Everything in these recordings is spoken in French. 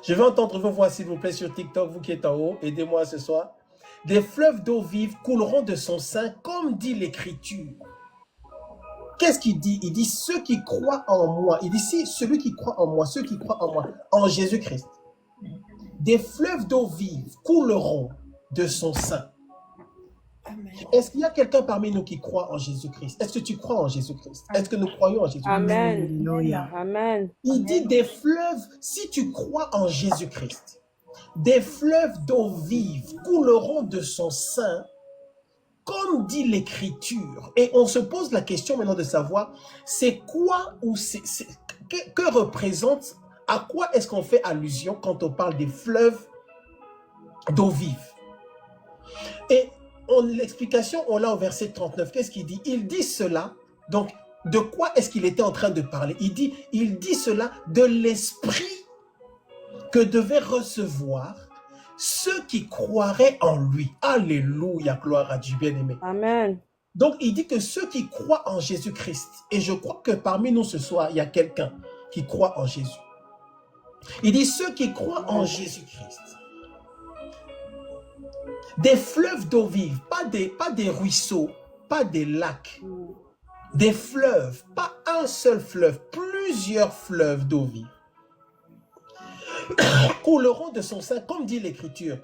Je vais entendre vos voix, s'il vous plaît, sur TikTok, vous qui êtes en haut. Aidez-moi ce soir. Des fleuves d'eau vive couleront de son sein, comme dit l'Écriture. Qu'est-ce qu'il dit? Il dit ceux qui croient en moi. Il dit si celui qui croit en moi, ceux qui croient en moi, en Jésus-Christ. Des fleuves d'eau vive couleront de son sein. Est-ce qu'il y a quelqu'un parmi nous qui croit en Jésus-Christ? Est-ce que tu crois en Jésus-Christ? Est-ce que nous croyons en Jésus-Christ? Amen. Alléluia. Amen. Il dit des fleuves, si tu crois en Jésus-Christ, des fleuves d'eau vive couleront de son sein, comme dit l'Écriture. Et on se pose la question maintenant de savoir, c'est quoi ou que représente, à quoi est-ce qu'on fait allusion quand on parle des fleuves d'eau vive? Et l'explication, on l'a au verset 39. Qu'est-ce qu'il dit? Il dit cela, donc de quoi est-ce qu'il était en train de parler? Il dit cela de l'esprit que devaient recevoir ceux qui croiraient en lui. Alléluia, gloire à Dieu, bien-aimé. Amen. Donc, il dit que ceux qui croient en Jésus-Christ, et je crois que parmi nous ce soir, il y a quelqu'un qui croit en Jésus. Il dit ceux qui croient en Jésus-Christ. Des fleuves d'eau vive, pas des ruisseaux, pas des lacs, des fleuves, pas un seul fleuve, plusieurs fleuves d'eau vive couleront de son sein, comme dit l'Écriture.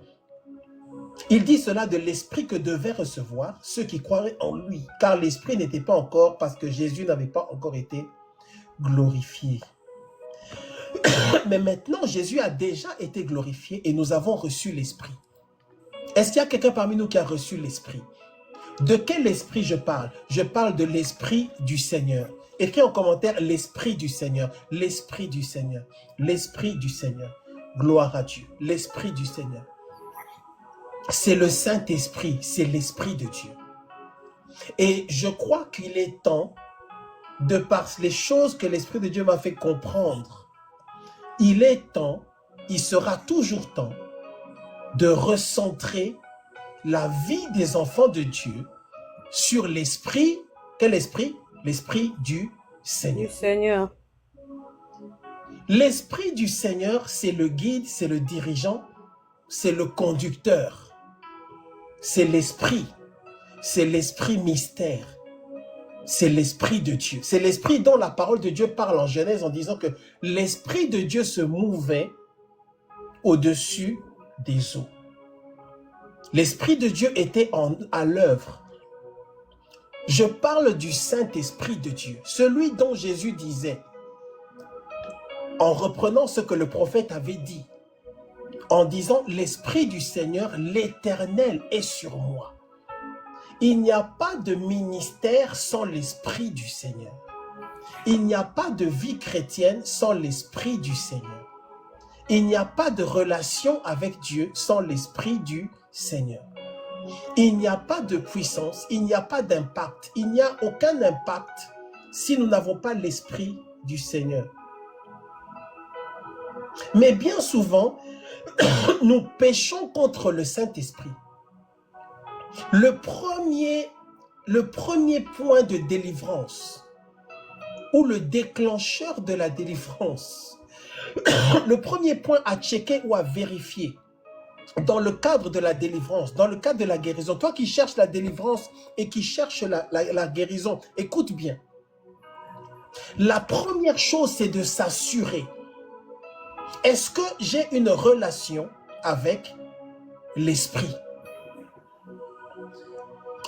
Il dit cela de l'esprit que devaient recevoir ceux qui croiraient en lui, car l'esprit n'était pas encore, parce que Jésus n'avait pas encore été glorifié. Mais maintenant, Jésus a déjà été glorifié et nous avons reçu l'esprit. Est-ce qu'il y a quelqu'un parmi nous qui a reçu l'esprit? De quel esprit je parle? Je parle de l'esprit du Seigneur. Écris en commentaire l'esprit du Seigneur, l'esprit du Seigneur, l'esprit du Seigneur. Gloire à Dieu, l'esprit du Seigneur. C'est le Saint-Esprit, c'est l'esprit de Dieu. Et je crois qu'il est temps, de par les choses que l'esprit de Dieu m'a fait comprendre, il est temps, il sera toujours temps de recentrer la vie des enfants de Dieu sur l'esprit. Quel esprit? L'esprit du Seigneur. Du Seigneur. L'esprit du Seigneur, c'est le guide, c'est le dirigeant, c'est le conducteur. C'est l'esprit mystère. C'est l'esprit de Dieu. C'est l'esprit dont la parole de Dieu parle en Genèse en disant que l'esprit de Dieu se mouvait au-dessus des eaux. L'esprit de Dieu était à l'œuvre. Je parle du Saint-Esprit de Dieu, celui dont Jésus disait, en reprenant ce que le prophète avait dit, en disant « L'Esprit du Seigneur, l'Éternel, est sur moi ». Il n'y a pas de ministère sans l'Esprit du Seigneur. Il n'y a pas de vie chrétienne sans l'Esprit du Seigneur. Il n'y a pas de relation avec Dieu sans l'Esprit du Seigneur. Il n'y a pas de puissance, il n'y a pas d'impact. Il n'y a aucun impact si nous n'avons pas l'Esprit du Seigneur. Mais bien souvent, nous péchons contre le Saint-Esprit. Le premier point de délivrance, ou le déclencheur de la délivrance, le premier point à checker ou à vérifier dans le cadre de la délivrance, dans le cadre de la guérison, toi qui cherches la délivrance et qui cherches la guérison, écoute bien. La première chose, c'est de s'assurer. Est-ce que j'ai une relation avec l'esprit?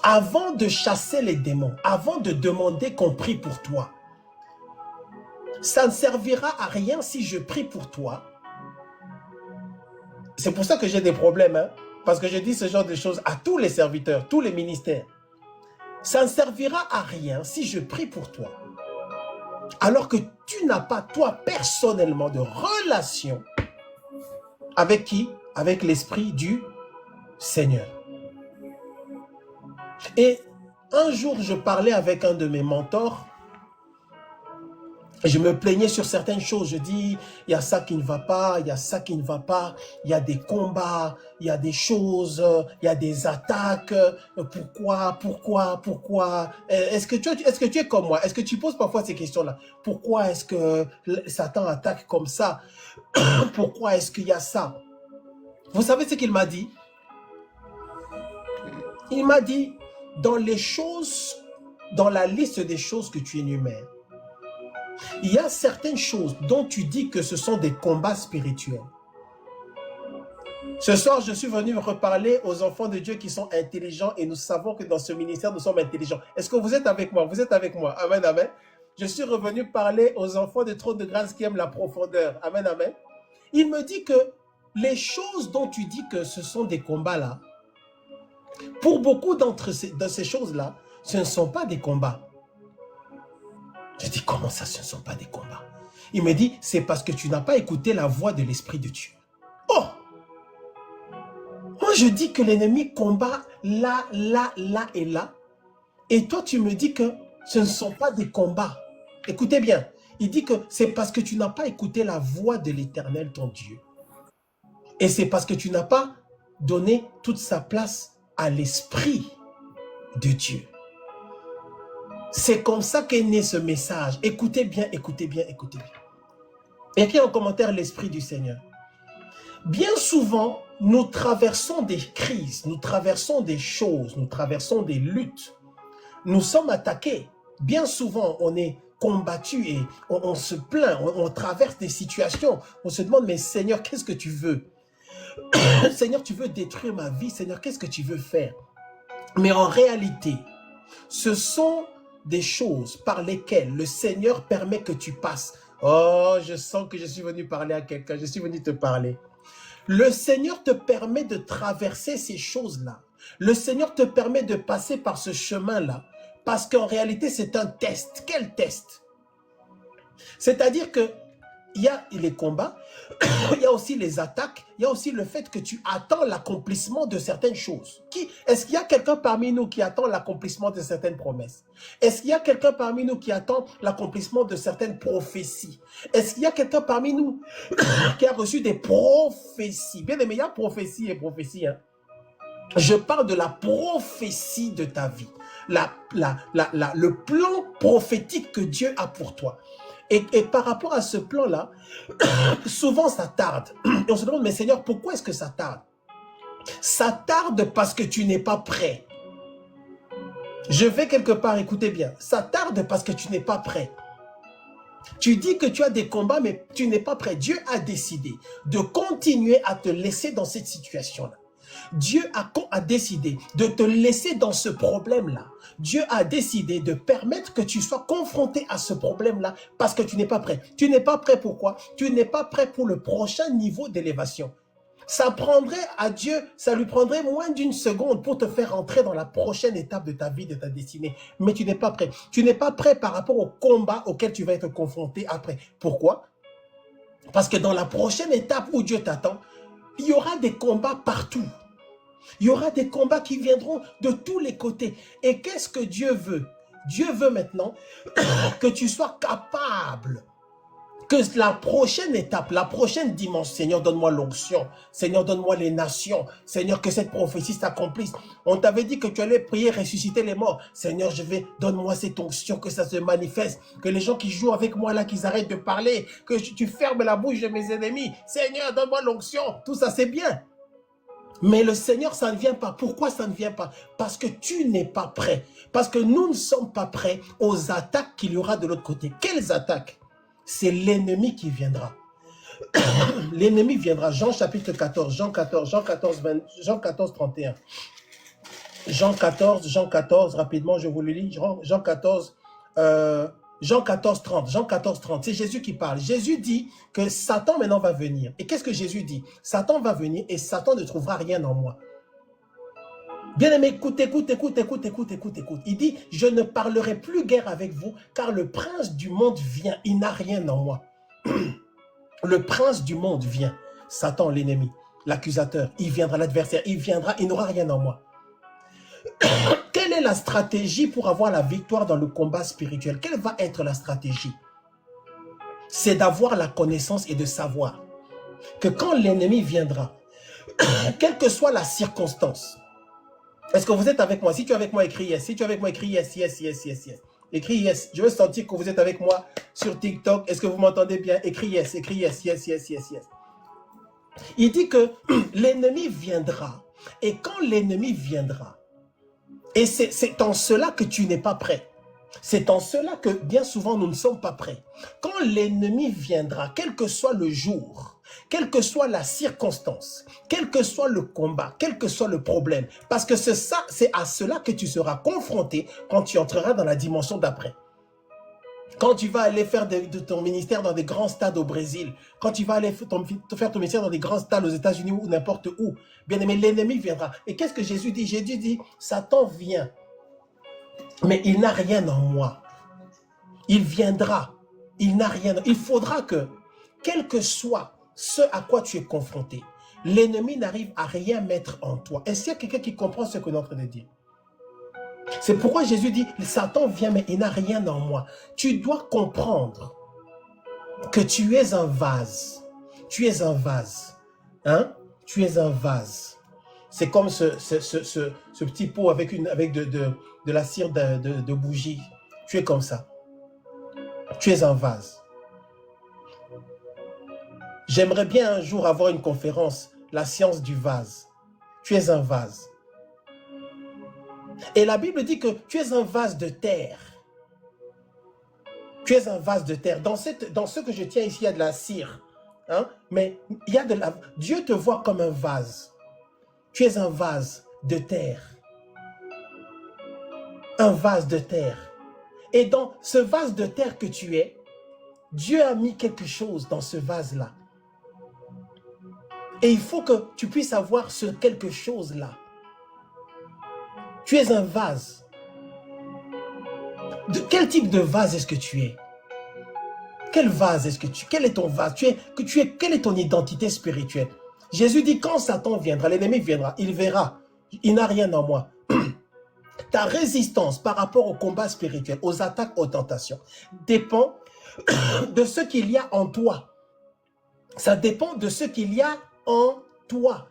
Avant de chasser les démons, avant de demander qu'on prie pour toi, ça ne servira à rien si je prie pour toi. C'est pour ça que j'ai des problèmes, hein? Parce que je dis ce genre de choses à tous les serviteurs, tous les ministères. Ça ne servira à rien si je prie pour toi, alors que tu n'as pas, toi, personnellement, de relation avec qui? Avec l'Esprit du Seigneur. Et un jour, je parlais avec un de mes mentors Je me plaignais sur certaines choses. Je dis, il y a ça qui ne va pas, il y a ça qui ne va pas, il y a des combats, il y a des choses, il y a des attaques. Pourquoi? Est-ce que tu es comme moi? Est-ce que tu poses parfois ces questions-là? Pourquoi est-ce que Satan attaque comme ça? Pourquoi est-ce qu'il y a ça? Vous savez ce qu'il m'a dit? Il m'a dit, dans les choses, dans la liste des choses que tu énumères, il y a certaines choses dont tu dis que ce sont des combats spirituels. Ce soir, je suis venu reparler aux enfants de Dieu qui sont intelligents et nous savons que dans ce ministère, nous sommes intelligents. Est-ce que vous êtes avec moi? Vous êtes avec moi? Amen, amen. Je suis revenu parler aux enfants de trône de grâce qui aiment la profondeur. Amen, amen. Il me dit que les choses dont tu dis que ce sont des combats-là, pour beaucoup de ces choses-là, ce ne sont pas des combats. Je dis, comment ça, ce ne sont pas des combats? Il me dit, c'est parce que tu n'as pas écouté la voix de l'Esprit de Dieu. Oh! Moi, je dis que l'ennemi combat là, là, là et là. Et toi, tu me dis que ce ne sont pas des combats. Écoutez bien, il dit que c'est parce que tu n'as pas écouté la voix de l'Éternel, ton Dieu. Et c'est parce que tu n'as pas donné toute sa place à l'Esprit de Dieu. C'est comme ça qu'est né ce message. Écoutez bien, écoutez bien, écoutez bien. Écris en commentaire l'Esprit du Seigneur. Bien souvent, nous traversons des crises, nous traversons des choses, nous traversons des luttes. Nous sommes attaqués. Bien souvent, on est combattu et on se plaint, on traverse des situations. On se demande, mais Seigneur, qu'est-ce que tu veux? Seigneur, tu veux détruire ma vie? Seigneur, qu'est-ce que tu veux faire? Mais en réalité, ce sont des choses par lesquelles le Seigneur permet que tu passes. Oh, je sens que je suis venu parler à quelqu'un, je suis venu te parler. Le Seigneur te permet de traverser ces choses-là. Le Seigneur te permet de passer par ce chemin-là. Parce qu'en réalité, c'est un test. Quel test? C'est-à-dire que il y a les combats, il y a aussi les attaques, il y a aussi le fait que tu attends l'accomplissement de certaines choses. Est-ce qu'il y a quelqu'un parmi nous qui attend l'accomplissement de certaines promesses? Est-ce qu'il y a quelqu'un parmi nous qui attend l'accomplissement de certaines prophéties? Est-ce qu'il y a quelqu'un parmi nous qui a reçu des prophéties? Bien aimé, il y a prophétie et prophétie. Hein? Je parle de la prophétie de ta vie. Le plan prophétique que Dieu a pour toi. Et par rapport à ce plan-là, souvent ça tarde. Et on se demande, mais Seigneur, pourquoi est-ce que ça tarde? Ça tarde parce que tu n'es pas prêt. Je vais quelque part, écoutez bien. Ça tarde parce que tu n'es pas prêt. Tu dis que tu as des combats, mais tu n'es pas prêt. Dieu a décidé de continuer à te laisser dans cette situation-là. Dieu a décidé de te laisser dans ce problème-là. Dieu a décidé de permettre que tu sois confronté à ce problème-là parce que tu n'es pas prêt. Tu n'es pas prêt pourquoi? Tu n'es pas prêt pour le prochain niveau d'élévation. Ça prendrait à Dieu, ça lui prendrait moins d'une seconde pour te faire entrer dans la prochaine étape de ta vie, de ta destinée. Mais tu n'es pas prêt. Tu n'es pas prêt par rapport au combat auquel tu vas être confronté après. Pourquoi? Parce que dans la prochaine étape où Dieu t'attend, il y aura des combats partout. Il y aura des combats qui viendront de tous les côtés. Et qu'est-ce que Dieu veut? Dieu veut maintenant que tu sois capable, que la prochaine étape, la prochaine dimension, Seigneur, donne-moi l'onction. Seigneur, donne-moi les nations. Seigneur, que cette prophétie s'accomplisse. On t'avait dit que tu allais prier, ressusciter les morts. Seigneur, donne-moi cette onction, que ça se manifeste. Que les gens qui jouent avec moi là, qu'ils arrêtent de parler. Que tu fermes la bouche de mes ennemis. Seigneur, donne-moi l'onction. Tout ça, c'est bien. Mais le Seigneur, ça ne vient pas. Pourquoi ça ne vient pas? Parce que tu n'es pas prêt. Parce que nous ne sommes pas prêts aux attaques qu'il y aura de l'autre côté. Quelles attaques? C'est l'ennemi qui viendra. L'ennemi viendra. Jean chapitre 14, Jean 14, 31. Jean 14, rapidement, je vous le lis. Jean 14, 30. Jean 14, 30. C'est Jésus qui parle. Jésus dit que Satan maintenant va venir. Et qu'est-ce que Jésus dit? Satan va venir et Satan ne trouvera rien en moi. Bien aimé, écoute. Il dit, je ne parlerai plus guère avec vous, car le prince du monde vient. Il n'a rien en moi. Le prince du monde vient. Satan, l'ennemi, l'accusateur, il viendra, l'adversaire, il viendra, il n'aura rien en moi. Quelle est la stratégie pour avoir la victoire dans le combat spirituel? Quelle va être la stratégie? c'est d'avoir la connaissance et de savoir que quand l'ennemi viendra, quelle que soit la circonstance, est-ce que vous êtes avec moi? Si tu es avec moi, écris yes. Si tu es avec moi, écris yes, yes, yes, yes, yes. Écris yes. Je veux sentir que vous êtes avec moi sur TikTok. Est-ce que vous m'entendez bien? Écris yes, yes, yes, yes, yes. Il dit que l'ennemi viendra. Et quand l'ennemi viendra, et c'est en cela que tu n'es pas prêt. C'est en cela que bien souvent nous ne sommes pas prêts. Quand l'ennemi viendra, quel que soit le jour, quelle que soit la circonstance, quel que soit le combat, quel que soit le problème, parce que c'est à cela que tu seras confronté quand tu entreras dans la dimension d'après. Quand tu vas aller faire de ton ministère dans des grands stades au Brésil, quand tu vas aller faire ton ministère dans des grands stades aux États-Unis ou n'importe où, bien aimé, l'ennemi viendra. Et qu'est-ce que Jésus dit? Jésus dit, Satan vient, mais il n'a rien en moi. Il viendra, il n'a rien. Il faudra que, quel que soit ce à quoi tu es confronté, l'ennemi n'arrive à rien mettre en toi. Est-ce qu'il y a quelqu'un qui comprend ce que nous sommes en train de dire? C'est pourquoi Jésus dit, Satan vient, mais il n'a rien en moi. Tu dois comprendre que tu es un vase. Tu es un vase. Hein? Tu es un vase. C'est comme ce petit pot avec de la cire de bougie. Tu es comme ça. Tu es un vase. J'aimerais bien un jour avoir une conférence, la science du vase. Tu es un vase. Et la Bible dit que tu es un vase de terre. Tu es un vase de terre. Dans ce que je tiens ici, il y a de la cire. Hein? Mais il y a Dieu te voit comme un vase. Tu es un vase de terre. Un vase de terre. Et dans ce vase de terre que tu es, Dieu a mis quelque chose dans ce vase-là. Et il faut que tu puisses avoir ce quelque chose-là. Tu es un vase. De quel type de vase est-ce que tu es? Quel vase est-ce que tu es? Quel est ton vase? Quelle est ton identité spirituelle? Jésus dit, quand Satan viendra, l'ennemi viendra, il verra, il n'a rien en moi. Ta résistance par rapport au combat spirituel, aux attaques, aux tentations, dépend de ce qu'il y a en toi. Ça dépend de ce qu'il y a en toi.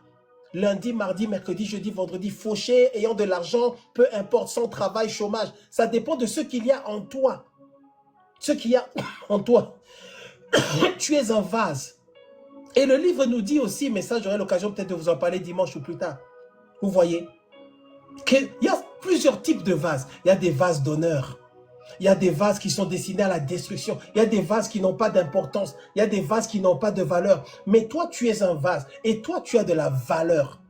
Lundi, mardi, mercredi, jeudi, vendredi, fauché, ayant de l'argent, peu importe, sans travail, chômage. Ça dépend de ce qu'il y a en toi. Ce qu'il y a en toi. Tu es un vase. Et le livre nous dit aussi, mais ça j'aurai l'occasion peut-être de vous en parler dimanche ou plus tard. Vous voyez qu'il y a plusieurs types de vases. Il y a des vases d'honneur. Il y a des vases qui sont destinés à la destruction. Il y a des vases qui n'ont pas d'importance. Il y a des vases qui n'ont pas de valeur. Mais toi, tu es un vase. Et toi, tu as de la valeur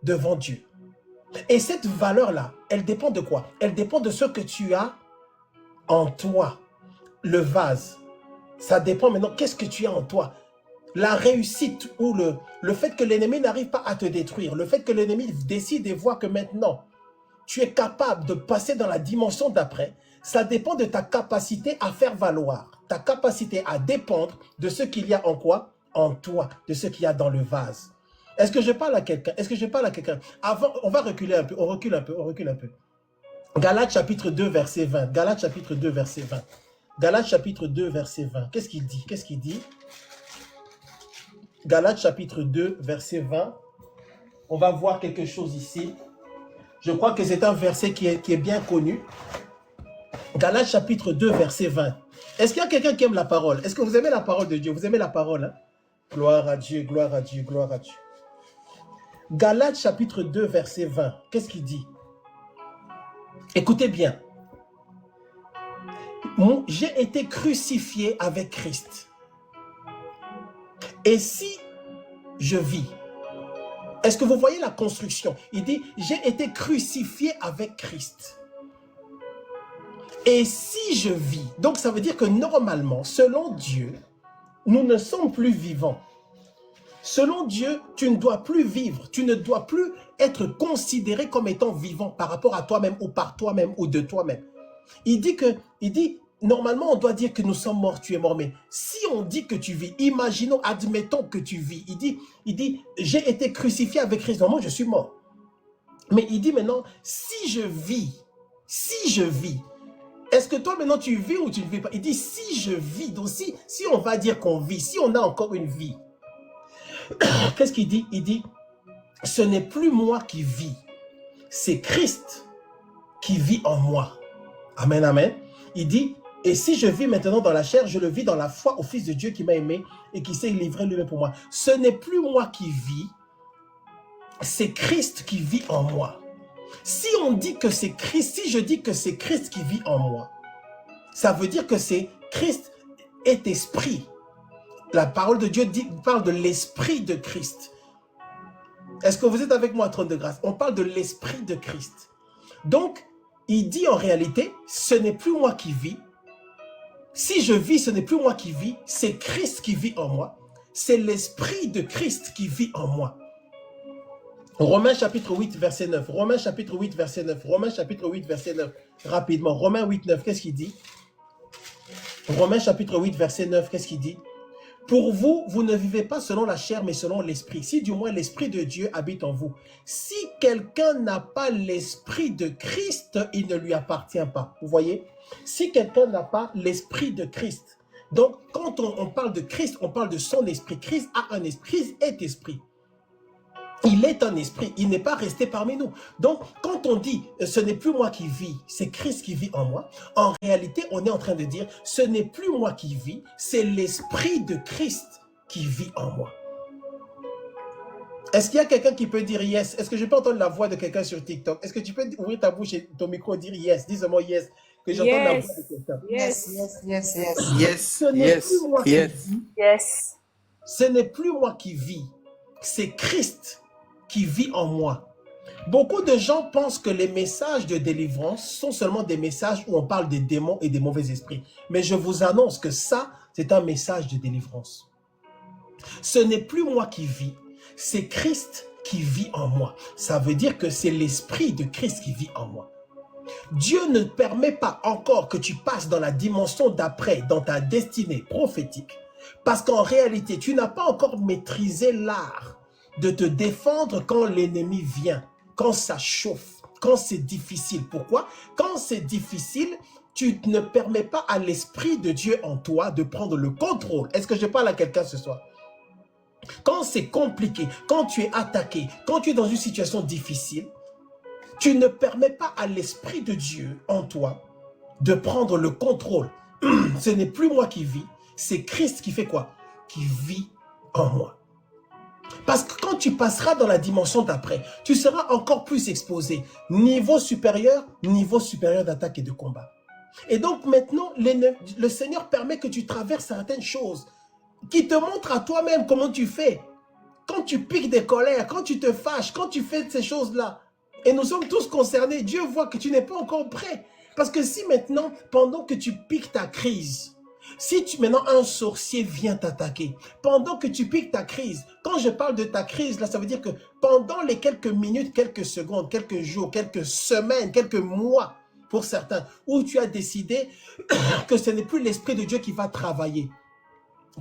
devant Dieu. Et cette valeur-là, elle dépend de quoi? Elle dépend de ce que tu as en toi. Le vase. Ça dépend maintenant, qu'est-ce que tu as en toi? La réussite ou le fait que l'ennemi n'arrive pas à te détruire. Le fait que l'ennemi décide et voit que maintenant, tu es capable de passer dans la dimension d'après. Ça dépend de ta capacité à faire valoir, ta capacité à dépendre de ce qu'il y a en quoi? En toi, de ce qu'il y a dans le vase. Est-ce que je parle à quelqu'un? Est-ce que je parle à quelqu'un? Avant, on va reculer un peu, on recule un peu. Galates chapitre 2, verset 20. Galates chapitre 2, verset 20. Galates chapitre 2, verset 20. Qu'est-ce qu'il dit? Qu'est-ce qu'il dit? Galates chapitre 2, verset 20. On va voir quelque chose ici. Je crois que c'est un verset qui est bien connu. Galates chapitre 2, verset 20. Est-ce qu'il y a quelqu'un qui aime la parole? Est-ce que vous aimez la parole de Dieu? Vous aimez la parole, hein? Gloire à Dieu, gloire à Dieu, gloire à Dieu. Galates chapitre 2, verset 20. Qu'est-ce qu'il dit? Écoutez bien. J'ai été crucifié avec Christ. Et si je vis, est-ce que vous voyez la construction? Il dit, j'ai été crucifié avec Christ. Et si je vis, donc ça veut dire que normalement, selon Dieu, nous ne sommes plus vivants. Selon Dieu, tu ne dois plus vivre, tu ne dois plus être considéré comme étant vivant par rapport à toi-même ou par toi-même ou de toi-même. Il dit, normalement on doit dire que nous sommes morts, tu es mort, mais si on dit que tu vis, imaginons, admettons que tu vis, il dit, j'ai été crucifié avec Christ, non, moi je suis mort. Mais il dit maintenant, si je vis, est-ce que toi maintenant tu vis ou tu ne vis pas? Il dit si je vis, donc si on va dire qu'on vit, si on a encore une vie, qu'est-ce qu'il dit? Il dit, ce n'est plus moi qui vis, c'est Christ qui vit en moi. Amen, amen. Il dit, et si je vis maintenant dans la chair, je le vis dans la foi au Fils de Dieu qui m'a aimé et qui s'est livré lui-même pour moi. Ce n'est plus moi qui vis, c'est Christ qui vit en moi. Si on dit que c'est Christ, si je dis que c'est Christ qui vit en moi, ça veut dire que c'est Christ est esprit. La parole de Dieu parle de l'esprit de Christ. Est-ce que vous êtes avec moi, trône de grâce? On parle de l'esprit de Christ. Donc, il dit en réalité, ce n'est plus moi qui vis. Si je vis, ce n'est plus moi qui vis, c'est Christ qui vit en moi. C'est l'esprit de Christ qui vit en moi. Romains chapitre 8, verset 9. Romains chapitre 8, verset 9. Romains chapitre 8, verset 9. Rapidement. Romains 8, 9. Qu'est-ce qu'il dit? Romains chapitre 8, verset 9. Qu'est-ce qu'il dit? Pour vous, vous ne vivez pas selon la chair, mais selon l'esprit. Si du moins l'esprit de Dieu habite en vous. Si quelqu'un n'a pas l'esprit de Christ, il ne lui appartient pas. Vous voyez? Si quelqu'un n'a pas l'esprit de Christ. Donc, quand on parle de Christ, on parle de son esprit. Christ a un esprit, Christ est esprit. Il est un esprit, il n'est pas resté parmi nous. Donc, quand on dit « ce n'est plus moi qui vis, c'est Christ qui vit en moi », en réalité, on est en train de dire « ce n'est plus moi qui vis, c'est l'esprit de Christ qui vit en moi ». Est-ce qu'il y a quelqu'un qui peut dire « yes » Est-ce que je peux entendre la voix de quelqu'un sur TikTok? Est-ce que tu peux ouvrir ta bouche et ton micro et dire « yes » Dis-moi « yes », que j'entende la voix de quelqu'un. Yes, yes, yes, yes. Yes, Ce n'est yes, plus moi qui yes. vis, Yes. ce n'est plus moi qui vis, c'est Christ qui vit en moi. Beaucoup de gens pensent que les messages de délivrance sont seulement des messages où on parle des démons et des mauvais esprits. Mais je vous annonce que ça, c'est un message de délivrance. Ce n'est plus moi qui vis, c'est Christ qui vit en moi. Ça veut dire que c'est l'esprit de Christ qui vit en moi. Dieu ne permet pas encore que tu passes dans la dimension d'après, dans ta destinée prophétique, parce qu'en réalité, tu n'as pas encore maîtrisé l'art de te défendre quand l'ennemi vient, quand ça chauffe, quand c'est difficile. Pourquoi? Quand c'est difficile, tu ne permets pas à l'Esprit de Dieu en toi de prendre le contrôle. Est-ce que je parle à quelqu'un ce soir? Quand c'est compliqué, quand tu es attaqué, quand tu es dans une situation difficile, tu ne permets pas à l'Esprit de Dieu en toi de prendre le contrôle. Ce n'est plus moi qui vis, c'est Christ qui fait quoi? Qui vit en moi. Parce que quand tu passeras dans la dimension d'après, tu seras encore plus exposé. Niveau supérieur d'attaque et de combat. Et donc maintenant, le Seigneur permet que tu traverses certaines choses qui te montrent à toi-même comment tu fais. Quand tu piques des colères, quand tu te fâches, quand tu fais ces choses-là. Et nous sommes tous concernés. Dieu voit que tu n'es pas encore prêt. Parce que si maintenant, pendant que tu piques ta crise, si maintenant un sorcier vient t'attaquer, pendant que tu piques ta crise, quand je parle de ta crise, là, ça veut dire que pendant les quelques minutes, quelques secondes, quelques jours, quelques semaines, quelques mois, pour certains, où tu as décidé que ce n'est plus l'Esprit de Dieu qui va travailler.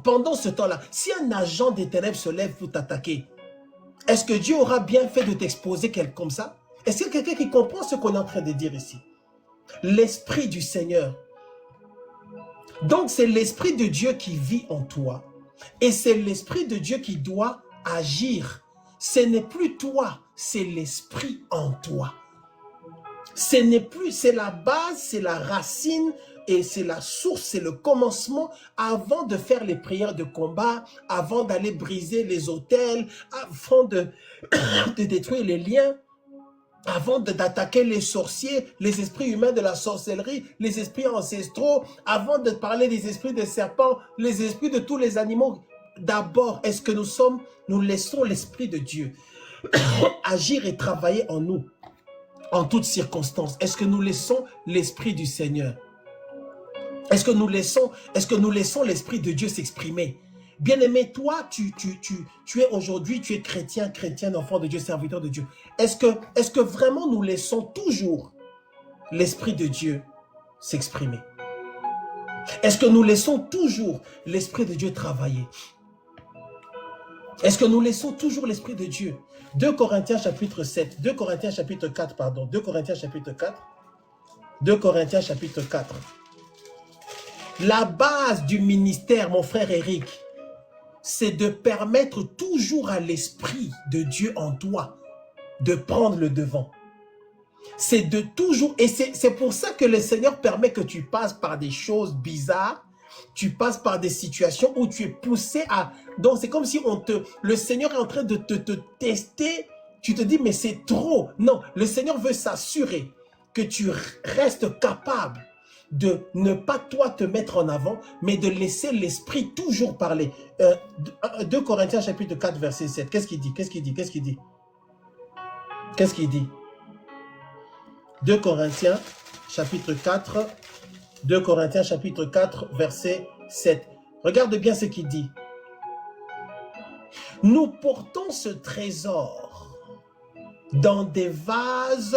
Pendant ce temps-là, si un agent des ténèbres se lève pour t'attaquer, est-ce que Dieu aura bien fait de t'exposer comme ça? Est-ce qu'il y a quelqu'un qui comprend ce qu'on est en train de dire ici? L'Esprit du Seigneur. Donc, c'est l'Esprit de Dieu qui vit en toi. Et c'est l'Esprit de Dieu qui doit agir. Ce n'est plus toi, c'est l'Esprit en toi. Ce n'est plus, c'est la base, c'est la racine et c'est la source, c'est le commencement avant de faire les prières de combat, avant d'aller briser les autels, avant de détruire les liens. Avant d'attaquer les sorciers, les esprits humains de la sorcellerie, les esprits ancestraux, avant de parler des esprits de serpents, les esprits de tous les animaux, d'abord, est-ce que nous laissons l'Esprit de Dieu agir et travailler en nous, en toutes circonstances? Est-ce que nous laissons l'Esprit du Seigneur? Est-ce que nous laissons l'Esprit de Dieu s'exprimer? Bien-aimé, toi, tu es aujourd'hui, tu es chrétien, enfant de Dieu, serviteur de Dieu. Est-ce que vraiment nous laissons toujours l'Esprit de Dieu s'exprimer? Est-ce que nous laissons toujours l'Esprit de Dieu travailler? Est-ce que nous laissons toujours l'Esprit de Dieu? 2 Corinthiens chapitre 7, 2 Corinthiens chapitre 4, pardon, 2 Corinthiens chapitre 4. 2 Corinthiens chapitre 4. La base du ministère, mon frère Eric, c'est de permettre toujours à l'Esprit de Dieu en toi de prendre le devant. C'est de toujours, et c'est pour ça que le Seigneur permet que tu passes par des choses bizarres, tu passes par des situations où tu es poussé à... Donc c'est comme si le Seigneur est en train de te tester, tu te dis mais c'est trop. Non, le Seigneur veut s'assurer que tu restes capable de ne pas toi te mettre en avant, mais de laisser l'Esprit toujours parler. 2 Corinthiens chapitre 4 verset 7, qu'est-ce qu'il dit? Qu'est-ce qu'il dit? Qu'est-ce qu'il dit? Qu'est-ce qu'il dit? 2 Corinthiens chapitre 4, 2 Corinthiens chapitre 4 verset 7. Regarde bien ce qu'il dit. Nous portons ce trésor dans des vases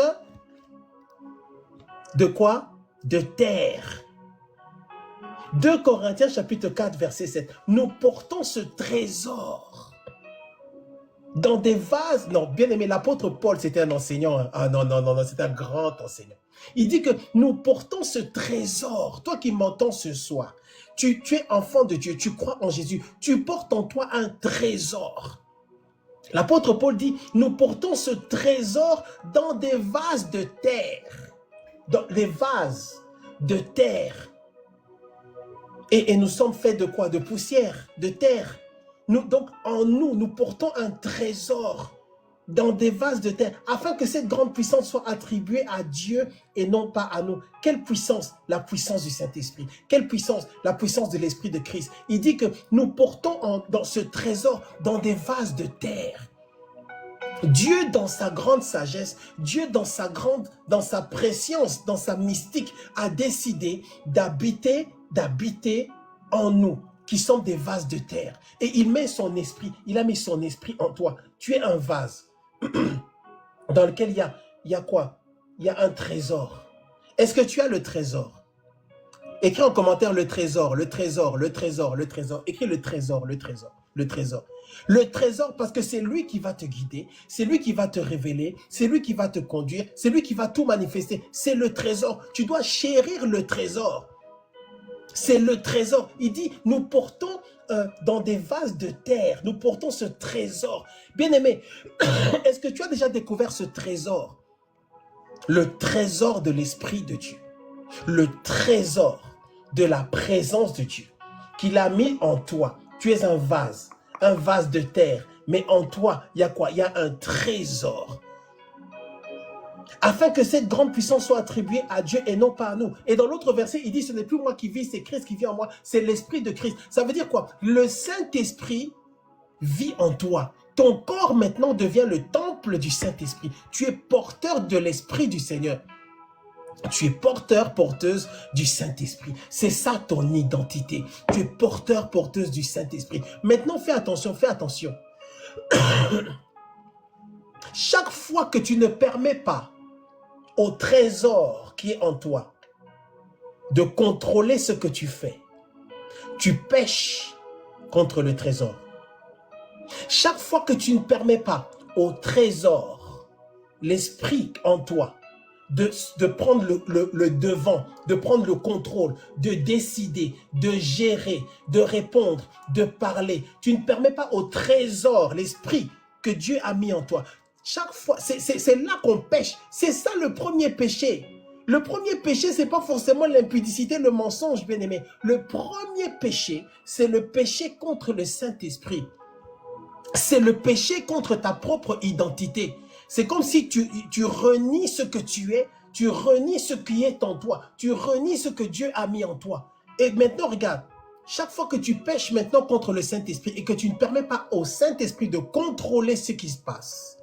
de quoi? De terre. 2 Corinthiens chapitre 4 verset 7. Nous portons ce trésor dans des vases. Non, bien aimé, l'apôtre Paul, c'était un enseignant. Ah non, non, non, non, c'est un grand enseignant. Il dit que nous portons ce trésor. Toi qui m'entends ce soir, tu es enfant de Dieu, tu crois en Jésus, tu portes en toi un trésor. L'apôtre Paul dit, nous portons ce trésor dans des vases de terre. Dans les vases de terre. Et nous sommes faits de quoi? De poussière, de terre. Donc en nous, nous portons un trésor dans des vases de terre, afin que cette grande puissance soit attribuée à Dieu et non pas à nous. Quelle puissance? La puissance du Saint-Esprit. Quelle puissance? La puissance de l'Esprit de Christ. Il dit que nous portons dans ce trésor dans des vases de terre. Dieu dans sa grande sagesse, Dieu dans sa préscience, dans sa mystique, a décidé d'habiter en nous, qui sommes des vases de terre. Et il met son esprit, il a mis son esprit en toi. Tu es un vase dans lequel il y a quoi? Il y a un trésor. Est-ce que tu as le trésor? Écris en commentaire le trésor, le trésor, le trésor, le trésor. Écris le trésor, le trésor, le trésor. Le trésor parce que c'est lui qui va te guider, c'est lui qui va te révéler, c'est lui qui va te conduire, c'est lui qui va tout manifester. C'est le trésor. Tu dois chérir le trésor. C'est le trésor. Il dit, nous portons dans des vases de terre, nous portons ce trésor. Bien-aimé, est-ce que tu as déjà découvert ce trésor? Le trésor de l'Esprit de Dieu. Le trésor de la présence de Dieu qu'il a mis en toi. Tu es un vase de terre, mais en toi, il y a quoi? Il y a un trésor. Afin que cette grande puissance soit attribuée à Dieu et non pas à nous. Et dans l'autre verset, il dit, ce n'est plus moi qui vis, c'est Christ qui vit en moi, c'est l'Esprit de Christ. Ça veut dire quoi? Le Saint-Esprit vit en toi. Ton corps maintenant devient le temple du Saint-Esprit. Tu es porteur de l'Esprit du Seigneur. Tu es porteur, porteuse du Saint-Esprit. C'est ça ton identité. Tu es porteur, porteuse du Saint-Esprit. Maintenant, fais attention, fais attention. Chaque fois que tu ne permets pas au trésor qui est en toi de contrôler ce que tu fais, tu pèches contre le trésor. Chaque fois que tu ne permets pas au trésor, l'esprit en toi, de prendre le devant, de prendre le contrôle, de décider, de gérer, de répondre, de parler. Tu ne permets pas au trésor, l'esprit que Dieu a mis en toi. Chaque fois, c'est là qu'on pêche. C'est ça le premier péché. Le premier péché, ce n'est pas forcément l'impudicité, le mensonge, bien-aimé. Le premier péché, c'est le péché contre le Saint-Esprit. C'est le péché contre ta propre identité. C'est comme si tu renies ce que tu es, tu renies ce qui est en toi, tu renies ce que Dieu a mis en toi. Et maintenant, regarde, chaque fois que tu pèches maintenant contre le Saint-Esprit et que tu ne permets pas au Saint-Esprit de contrôler ce qui se passe,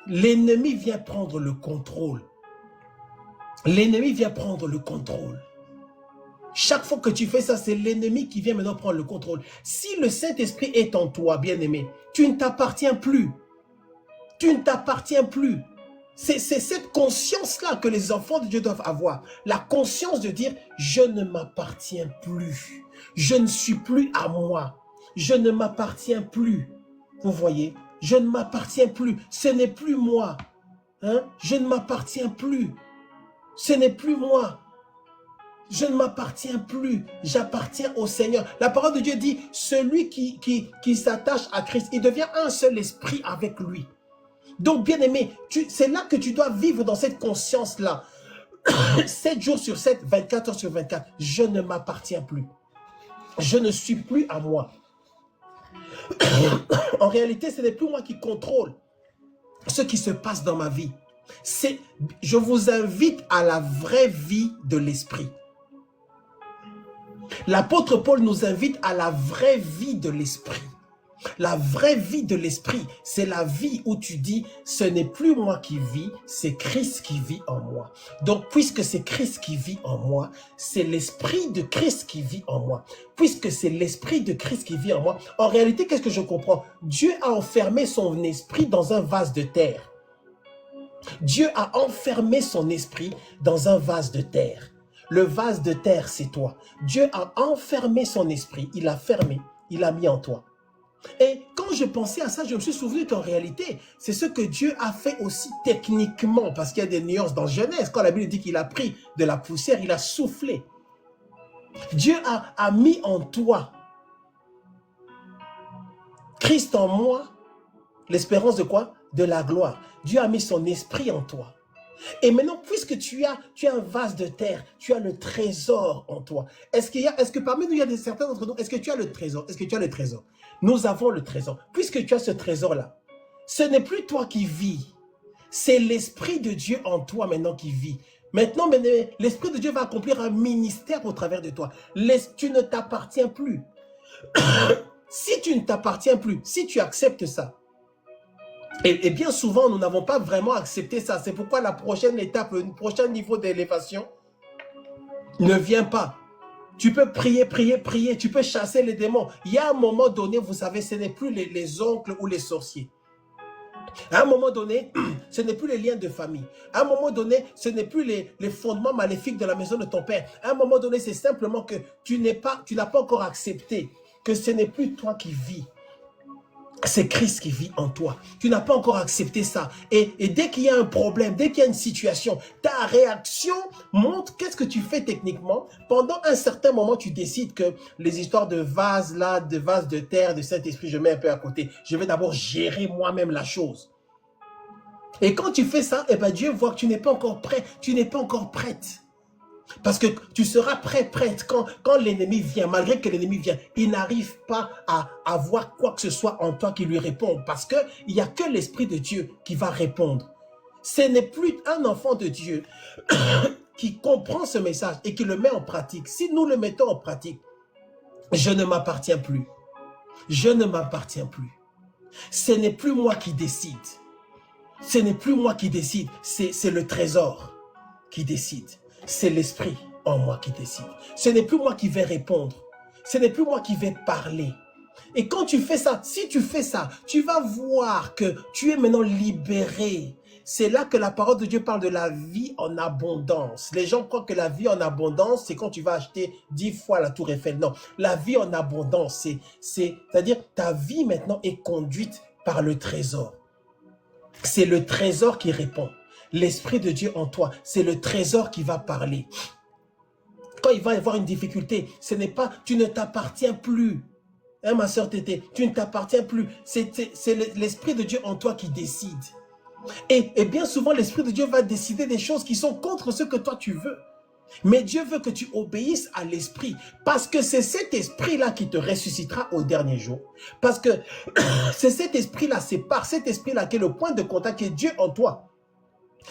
l'ennemi vient prendre le contrôle. L'ennemi vient prendre le contrôle. Chaque fois que tu fais ça, c'est l'ennemi qui vient maintenant prendre le contrôle. Si le Saint-Esprit est en toi, bien-aimé, tu ne t'appartiens plus. Tu ne t'appartiens plus. C'est cette conscience-là que les enfants de Dieu doivent avoir. La conscience de dire, je ne m'appartiens plus. Je ne suis plus à moi. Je ne m'appartiens plus. Vous voyez, je ne m'appartiens plus. Ce n'est plus moi. Hein? Je ne m'appartiens plus. Ce n'est plus moi. Je ne m'appartiens plus, j'appartiens au Seigneur. La parole de Dieu dit, celui qui s'attache à Christ, il devient un seul esprit avec lui. Donc, bien-aimé, c'est là que tu dois vivre dans cette conscience-là. 7 jours sur 7, 24 heures sur 24, je ne m'appartiens plus. Je ne suis plus à moi. En réalité, ce n'est plus moi qui contrôle ce qui se passe dans ma vie. Je vous invite à la vraie vie de l'esprit. L'apôtre Paul nous invite à la vraie vie de l'esprit. La vraie vie de l'esprit, c'est la vie où tu dis, ce n'est plus moi qui vis, c'est Christ qui vit en moi. Donc, puisque c'est Christ qui vit en moi, c'est l'esprit de Christ qui vit en moi. Puisque c'est l'esprit de Christ qui vit en moi, en réalité, qu'est-ce que je comprends? Dieu a enfermé son esprit dans un vase de terre. Dieu a enfermé son esprit dans un vase de terre. Le vase de terre, c'est toi. Dieu a enfermé son esprit, il l'a fermé, il l'a mis en toi. Et quand je pensais à ça, je me suis souvenu qu'en réalité, c'est ce que Dieu a fait aussi techniquement, parce qu'il y a des nuances dans Genèse. Quand la Bible dit qu'il a pris de la poussière, il a soufflé. Dieu a mis en toi, Christ en moi, l'espérance de quoi? De la gloire. Dieu a mis son esprit en toi. Et maintenant, puisque tu as un vase de terre, tu as le trésor en toi. Est-ce que parmi nous, il y a certains d'entre nous, est-ce que tu as le trésor? Est-ce que tu as le trésor? Nous avons le trésor. Puisque tu as ce trésor-là, ce n'est plus toi qui vis. C'est l'Esprit de Dieu en toi maintenant qui vit. Maintenant, l'Esprit de Dieu va accomplir un ministère au travers de toi. Tu ne t'appartiens plus. Si tu ne t'appartiens plus, si tu acceptes ça, et bien souvent, nous n'avons pas vraiment accepté ça. C'est pourquoi la prochaine étape, le prochain niveau d'élévation ne vient pas. Tu peux prier, prier, prier. Tu peux chasser les démons. Il y a un moment donné, vous savez, ce n'est plus les oncles ou les sorciers. À un moment donné, ce n'est plus les liens de famille. À un moment donné, ce n'est plus les fondements maléfiques de la maison de ton père. À un moment donné, c'est simplement que tu n'as pas encore accepté que ce n'est plus toi qui vis. C'est Christ qui vit en toi. Tu n'as pas encore accepté ça. Et dès qu'il y a un problème, dès qu'il y a une situation, ta réaction montre qu'est-ce que tu fais techniquement. Pendant un certain moment, tu décides que les histoires de vases là, de vases de terre, de Saint-Esprit, je mets un peu à côté. Je vais d'abord gérer moi-même la chose. Et quand tu fais ça, eh ben Dieu voit que tu n'es pas encore prêt, tu n'es pas encore prête. Parce que tu seras prête quand l'ennemi vient, malgré que l'ennemi vient, il n'arrive pas à avoir quoi que ce soit en toi qui lui réponde. Parce qu'il n'y a que l'Esprit de Dieu qui va répondre. Ce n'est plus un enfant de Dieu qui comprend ce message et qui le met en pratique. Si nous le mettons en pratique, je ne m'appartiens plus. Je ne m'appartiens plus. Ce n'est plus moi qui décide. Ce n'est plus moi qui décide. C'est le trésor qui décide. C'est l'esprit en moi qui décide. Ce n'est plus moi qui vais répondre. Ce n'est plus moi qui vais parler. Et quand tu fais ça, si tu fais ça, tu vas voir que tu es maintenant libéré. C'est là que la parole de Dieu parle de la vie en abondance. Les gens croient que la vie en abondance, c'est quand tu vas acheter 10 fois la tour Eiffel. Non, la vie en abondance, c'est-à-dire ta vie maintenant est conduite par le trésor. C'est le trésor qui répond. L'Esprit de Dieu en toi, c'est le trésor qui va parler. Quand il va y avoir une difficulté, ce n'est pas, tu ne t'appartiens plus. Hein, ma soeur Tété, tu ne t'appartiens plus. C'est l'Esprit de Dieu en toi qui décide. Et bien souvent, l'Esprit de Dieu va décider des choses qui sont contre ce que toi tu veux. Mais Dieu veut que tu obéisses à l'Esprit. Parce que c'est cet Esprit-là qui te ressuscitera au dernier jour. Parce que c'est cet Esprit-là, c'est par cet Esprit-là qui est le point de contact, qui est Dieu en toi,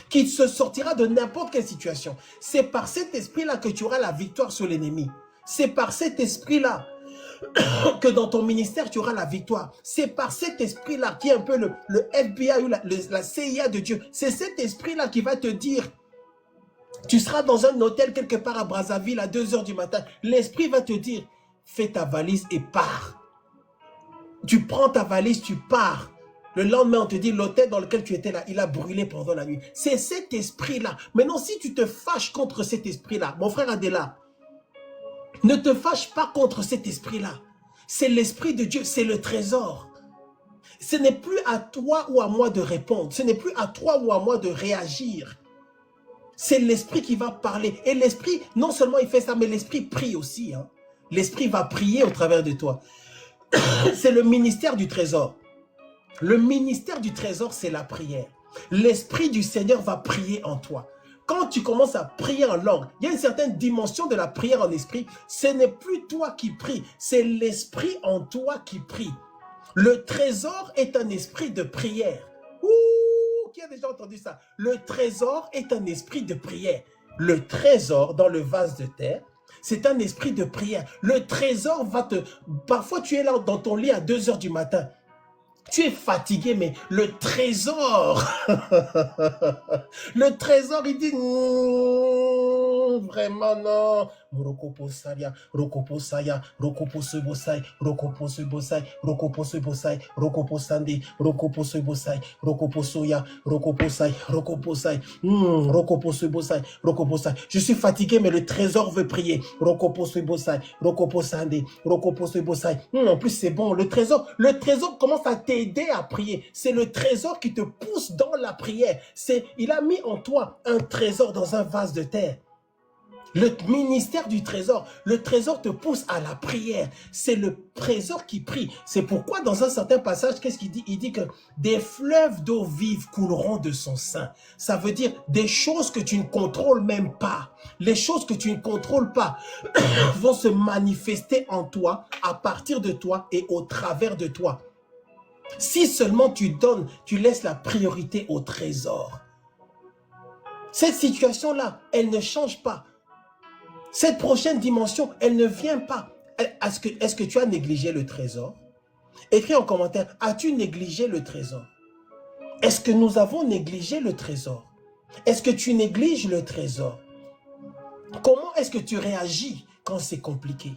qui se sortira de n'importe quelle situation. C'est par cet esprit-là que tu auras la victoire sur l'ennemi. C'est par cet esprit-là que dans ton ministère, tu auras la victoire. C'est par cet esprit-là qui est un peu le FBI ou la CIA de Dieu. C'est cet esprit-là qui va te dire, tu seras dans un hôtel quelque part à Brazzaville à 2 h du matin. L'esprit va te dire, fais ta valise et pars. Tu prends ta valise, tu pars. Le lendemain, on te dit, l'hôtel dans lequel tu étais là, il a brûlé pendant la nuit. C'est cet esprit-là. Maintenant, si tu te fâches contre cet esprit-là, mon frère Adela, ne te fâche pas contre cet esprit-là. C'est l'Esprit de Dieu, c'est le trésor. Ce n'est plus à toi ou à moi de répondre. Ce n'est plus à toi ou à moi de réagir. C'est l'esprit qui va parler. Et l'esprit, non seulement il fait ça, mais l'esprit prie aussi. Hein. L'esprit va prier au travers de toi. C'est le ministère du trésor. Le ministère du trésor, c'est la prière. L'esprit du Seigneur va prier en toi. Quand tu commences à prier en langue, il y a une certaine dimension de la prière en esprit. Ce n'est plus toi qui prie, c'est l'esprit en toi qui prie. Le trésor est un esprit de prière. Ouh, qui a déjà entendu ça? Le trésor est un esprit de prière. Le trésor dans le vase de terre, c'est un esprit de prière. Le trésor va te... Parfois, tu es là dans ton lit à 2 h du matin. Tu es fatigué, mais le trésor, le trésor, il dit, vraiment non. Rokoposaria, rokoposaya, rokoposebosai, rokoposebosai, rokoposebosai, rokoposande, rokoposebosai, rokoposoya, rokoposai, rokoposai, rokoposebosai, rokoposai. Je suis fatigué, mais le trésor veut prier. Rokoposebosai, rokoposande, rokoposebosai. En plus, c'est bon. Le trésor commence à t'aider à prier. C'est le trésor qui te pousse dans la prière. Il a mis en toi un trésor dans un vase de terre. Le ministère du trésor, le trésor te pousse à la prière. C'est le trésor qui prie. C'est pourquoi dans un certain passage, qu'est-ce qu'il dit? Il dit que des fleuves d'eau vive couleront de son sein. Ça veut dire des choses que tu ne contrôles même pas. Les choses que tu ne contrôles pas vont se manifester en toi, à partir de toi et au travers de toi. Si seulement tu donnes, tu laisses la priorité au trésor. Cette situation-là, elle ne change pas. Cette prochaine dimension, elle ne vient pas. Est-ce que tu as négligé le trésor? Écris en commentaire, as-tu négligé le trésor? Est-ce que nous avons négligé le trésor? Est-ce que tu négliges le trésor? Comment est-ce que tu réagis quand c'est compliqué?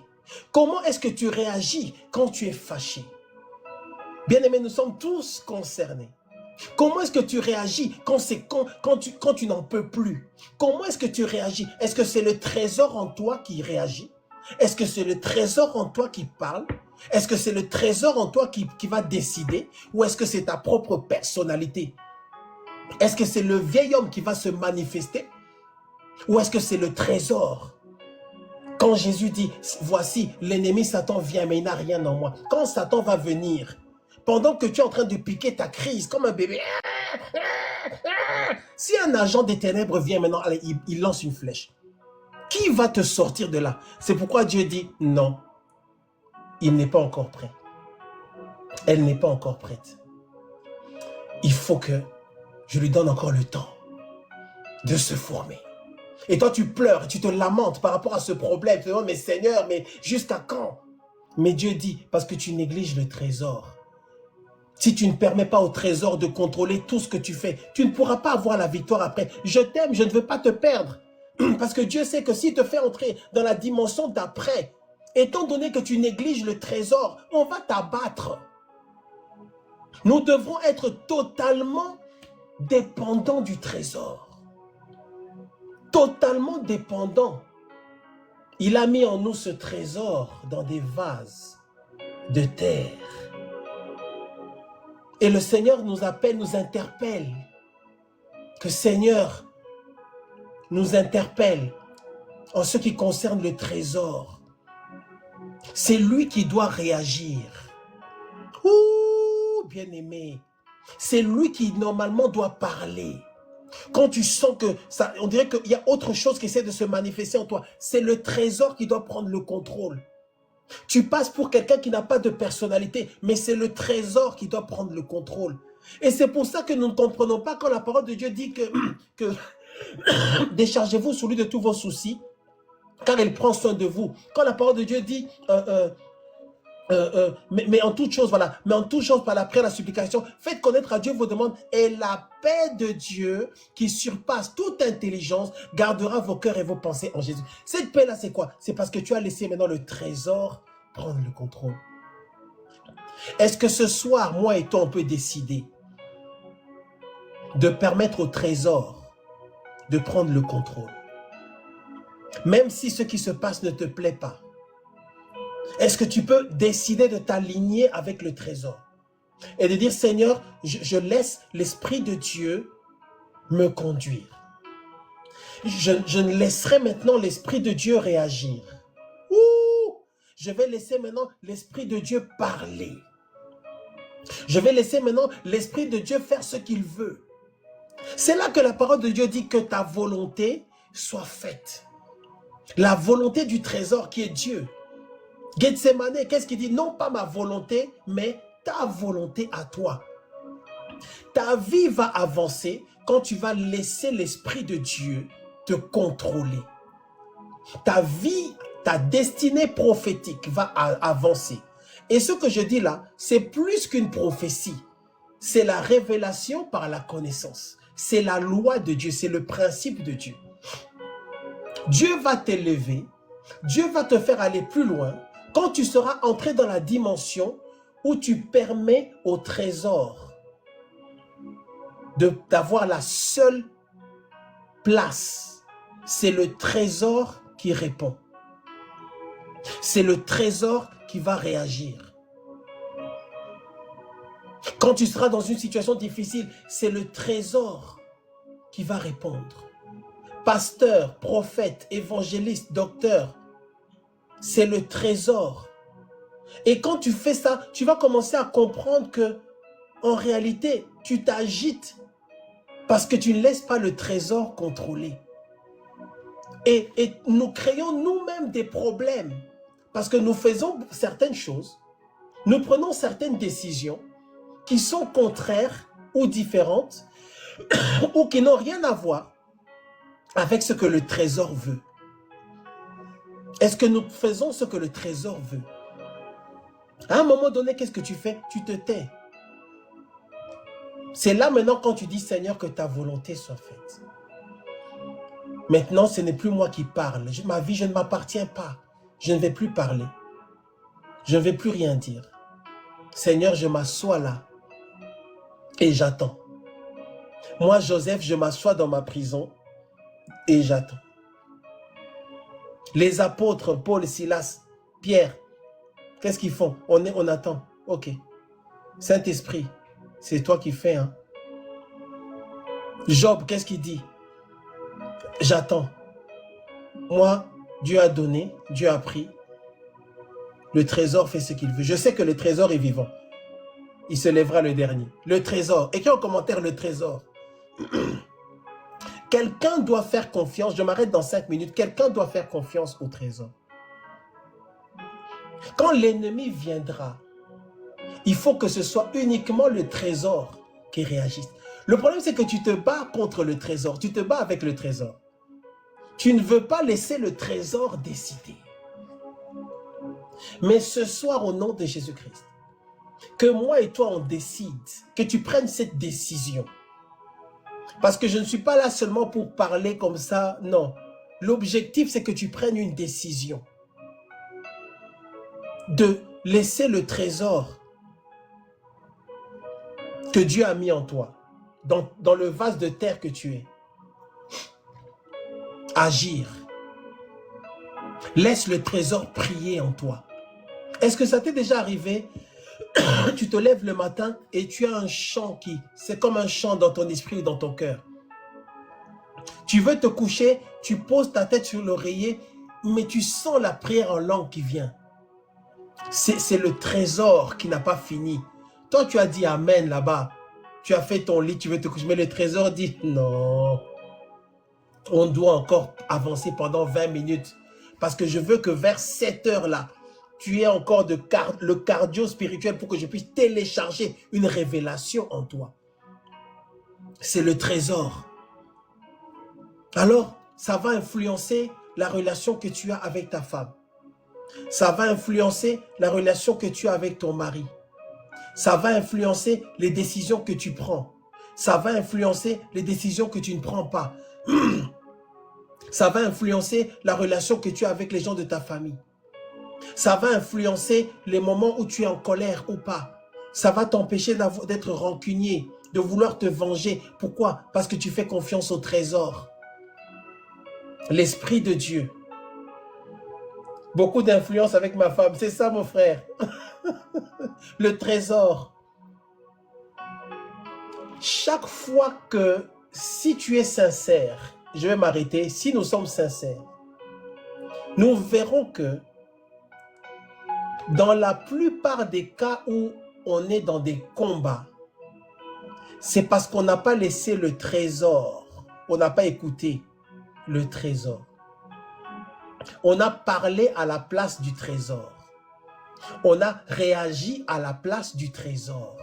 Comment est-ce que tu réagis quand tu es fâché? Bien-aimés, nous sommes tous concernés. Comment est-ce que tu réagis quand tu n'en peux plus? Comment est-ce que tu réagis? Est-ce que c'est le trésor en toi qui réagit? Est-ce que c'est le trésor en toi qui parle? Est-ce que c'est le trésor en toi qui va décider? Ou est-ce que c'est ta propre personnalité? Est-ce que c'est le vieil homme qui va se manifester? Ou est-ce que c'est le trésor? Quand Jésus dit, voici, l'ennemi Satan vient, mais il n'a rien en moi. Quand Satan va venir, pendant que tu es en train de piquer ta crise comme un bébé, si un agent des ténèbres vient maintenant, allez, il lance une flèche. Qui va te sortir de là? C'est pourquoi Dieu dit, non, il n'est pas encore prêt. Elle n'est pas encore prête. Il faut que je lui donne encore le temps de se former. Et toi, tu pleures, tu te lamentes par rapport à ce problème. Tu te dis, mais Seigneur, mais jusqu'à quand? Mais Dieu dit, parce que tu négliges le trésor. Si tu ne permets pas au trésor de contrôler tout ce que tu fais, tu ne pourras pas avoir la victoire après. Je t'aime, je ne veux pas te perdre. Parce que Dieu sait que s'il te fait entrer dans la dimension d'après, étant donné que tu négliges le trésor, on va t'abattre. Nous devons être totalement dépendants du trésor. Totalement dépendants. Il a mis en nous ce trésor dans des vases de terre. Et le Seigneur nous appelle, nous interpelle. Que Seigneur nous interpelle en ce qui concerne le trésor. C'est lui qui doit réagir. Ouh, bien-aimé. C'est lui qui normalement doit parler. Quand tu sens que ça, on dirait qu'il y a autre chose qui essaie de se manifester en toi. C'est le trésor qui doit prendre le contrôle. Tu passes pour quelqu'un qui n'a pas de personnalité, mais c'est le trésor qui doit prendre le contrôle. Et c'est pour ça que nous ne comprenons pas quand la parole de Dieu dit que déchargez-vous sur lui de tous vos soucis, car il prend soin de vous. Quand la parole de Dieu dit mais en toute chose, voilà, mais en toute chose par la prière, la supplication, faites connaître à Dieu vos demandes et la paix de Dieu qui surpasse toute intelligence gardera vos cœurs et vos pensées en Jésus. Cette paix-là, c'est quoi? C'est parce que tu as laissé maintenant le trésor prendre le contrôle. Est-ce que ce soir, moi et toi, on peut décider de permettre au trésor de prendre le contrôle? Même si ce qui se passe ne te plaît pas. Est-ce que tu peux décider de t'aligner avec le trésor et de dire, Seigneur, je laisse l'Esprit de Dieu me conduire. Je ne laisserai maintenant l'Esprit de Dieu réagir. Ouh, je vais laisser maintenant l'Esprit de Dieu parler. Je vais laisser maintenant l'Esprit de Dieu faire ce qu'il veut. C'est là que la parole de Dieu dit que ta volonté soit faite. La volonté du trésor qui est Dieu. Gethsemane, qu'est-ce qu'il dit? Non pas ma volonté, mais ta volonté à toi. Ta vie va avancer quand tu vas laisser l'Esprit de Dieu te contrôler. Ta vie, ta destinée prophétique va avancer. Et ce que je dis là, c'est plus qu'une prophétie. C'est la révélation par la connaissance. C'est la loi de Dieu, c'est le principe de Dieu. Dieu va t'élever, Dieu va te faire aller plus loin quand tu seras entré dans la dimension où tu permets au trésor d'avoir la seule place. C'est le trésor qui répond. C'est le trésor qui va réagir. Quand tu seras dans une situation difficile, c'est le trésor qui va répondre. Pasteur, prophète, évangéliste, docteur, c'est le trésor. Et quand tu fais ça, tu vas commencer à comprendre que, en réalité, tu t'agites parce que tu ne laisses pas le trésor contrôler. Et nous créons nous-mêmes des problèmes parce que nous faisons certaines choses, nous prenons certaines décisions qui sont contraires ou différentes ou qui n'ont rien à voir avec ce que le trésor veut. Est-ce que nous faisons ce que le trésor veut? À un moment donné, qu'est-ce que tu fais? Tu te tais. C'est là maintenant quand tu dis, Seigneur, que ta volonté soit faite. Maintenant, ce n'est plus moi qui parle. Ma vie, je ne m'appartiens pas. Je ne vais plus parler. Je ne vais plus rien dire. Seigneur, je m'assois là et j'attends. Moi, Joseph, je m'assois dans ma prison et j'attends. Les apôtres, Paul, Silas, Pierre, qu'est-ce qu'ils font? On attend. Ok. Saint-Esprit, c'est toi qui fais. Hein? Job, qu'est-ce qu'il dit? J'attends. Moi, Dieu a donné, Dieu a pris. Le trésor fait ce qu'il veut. Je sais que le trésor est vivant. Il se lèvera le dernier. Le trésor. Écris en commentaire le trésor. Quelqu'un doit faire confiance. Je m'arrête dans 5 minutes. Quelqu'un doit faire confiance au trésor. Quand l'ennemi viendra, il faut que ce soit uniquement le trésor qui réagisse. Le problème, c'est que tu te bats contre le trésor. Tu te bats avec le trésor. Tu ne veux pas laisser le trésor décider. Mais ce soir, au nom de Jésus-Christ, que moi et toi, on décide, que tu prennes cette décision. Parce que je ne suis pas là seulement pour parler comme ça, non. L'objectif, c'est que tu prennes une décision de laisser le trésor que Dieu a mis en toi, dans le vase de terre que tu es, agir. Laisse le trésor prier en toi. Est-ce que ça t'est déjà arrivé? Tu te lèves le matin et tu as un chant c'est comme un chant dans ton esprit ou dans ton cœur. Tu veux te coucher, tu poses ta tête sur l'oreiller, mais tu sens la prière en langue qui vient. C'est le trésor qui n'a pas fini. Toi, tu as dit Amen là-bas. Tu as fait ton lit, tu veux te coucher, mais le trésor dit non. On doit encore avancer pendant 20 minutes. Parce que je veux que vers 7 heures là, tu aies encore le cardio spirituel pour que je puisse télécharger une révélation en toi. C'est le trésor. Alors, ça va influencer la relation que tu as avec ta femme. Ça va influencer la relation que tu as avec ton mari. Ça va influencer les décisions que tu prends. Ça va influencer les décisions que tu ne prends pas. Ça va influencer la relation que tu as avec les gens de ta famille. Ça va influencer les moments où tu es en colère ou pas. Ça va t'empêcher d'être rancunier, de vouloir te venger. Pourquoi? Parce que tu fais confiance au trésor. L'Esprit de Dieu. Beaucoup d'influence avec ma femme. C'est ça, mon frère. Le trésor. Chaque fois que, si tu es sincère, je vais m'arrêter. Si nous sommes sincères, nous verrons que dans la plupart des cas où on est dans des combats, c'est parce qu'on n'a pas laissé le trésor, on n'a pas écouté le trésor. On a parlé à la place du trésor. On a réagi à la place du trésor.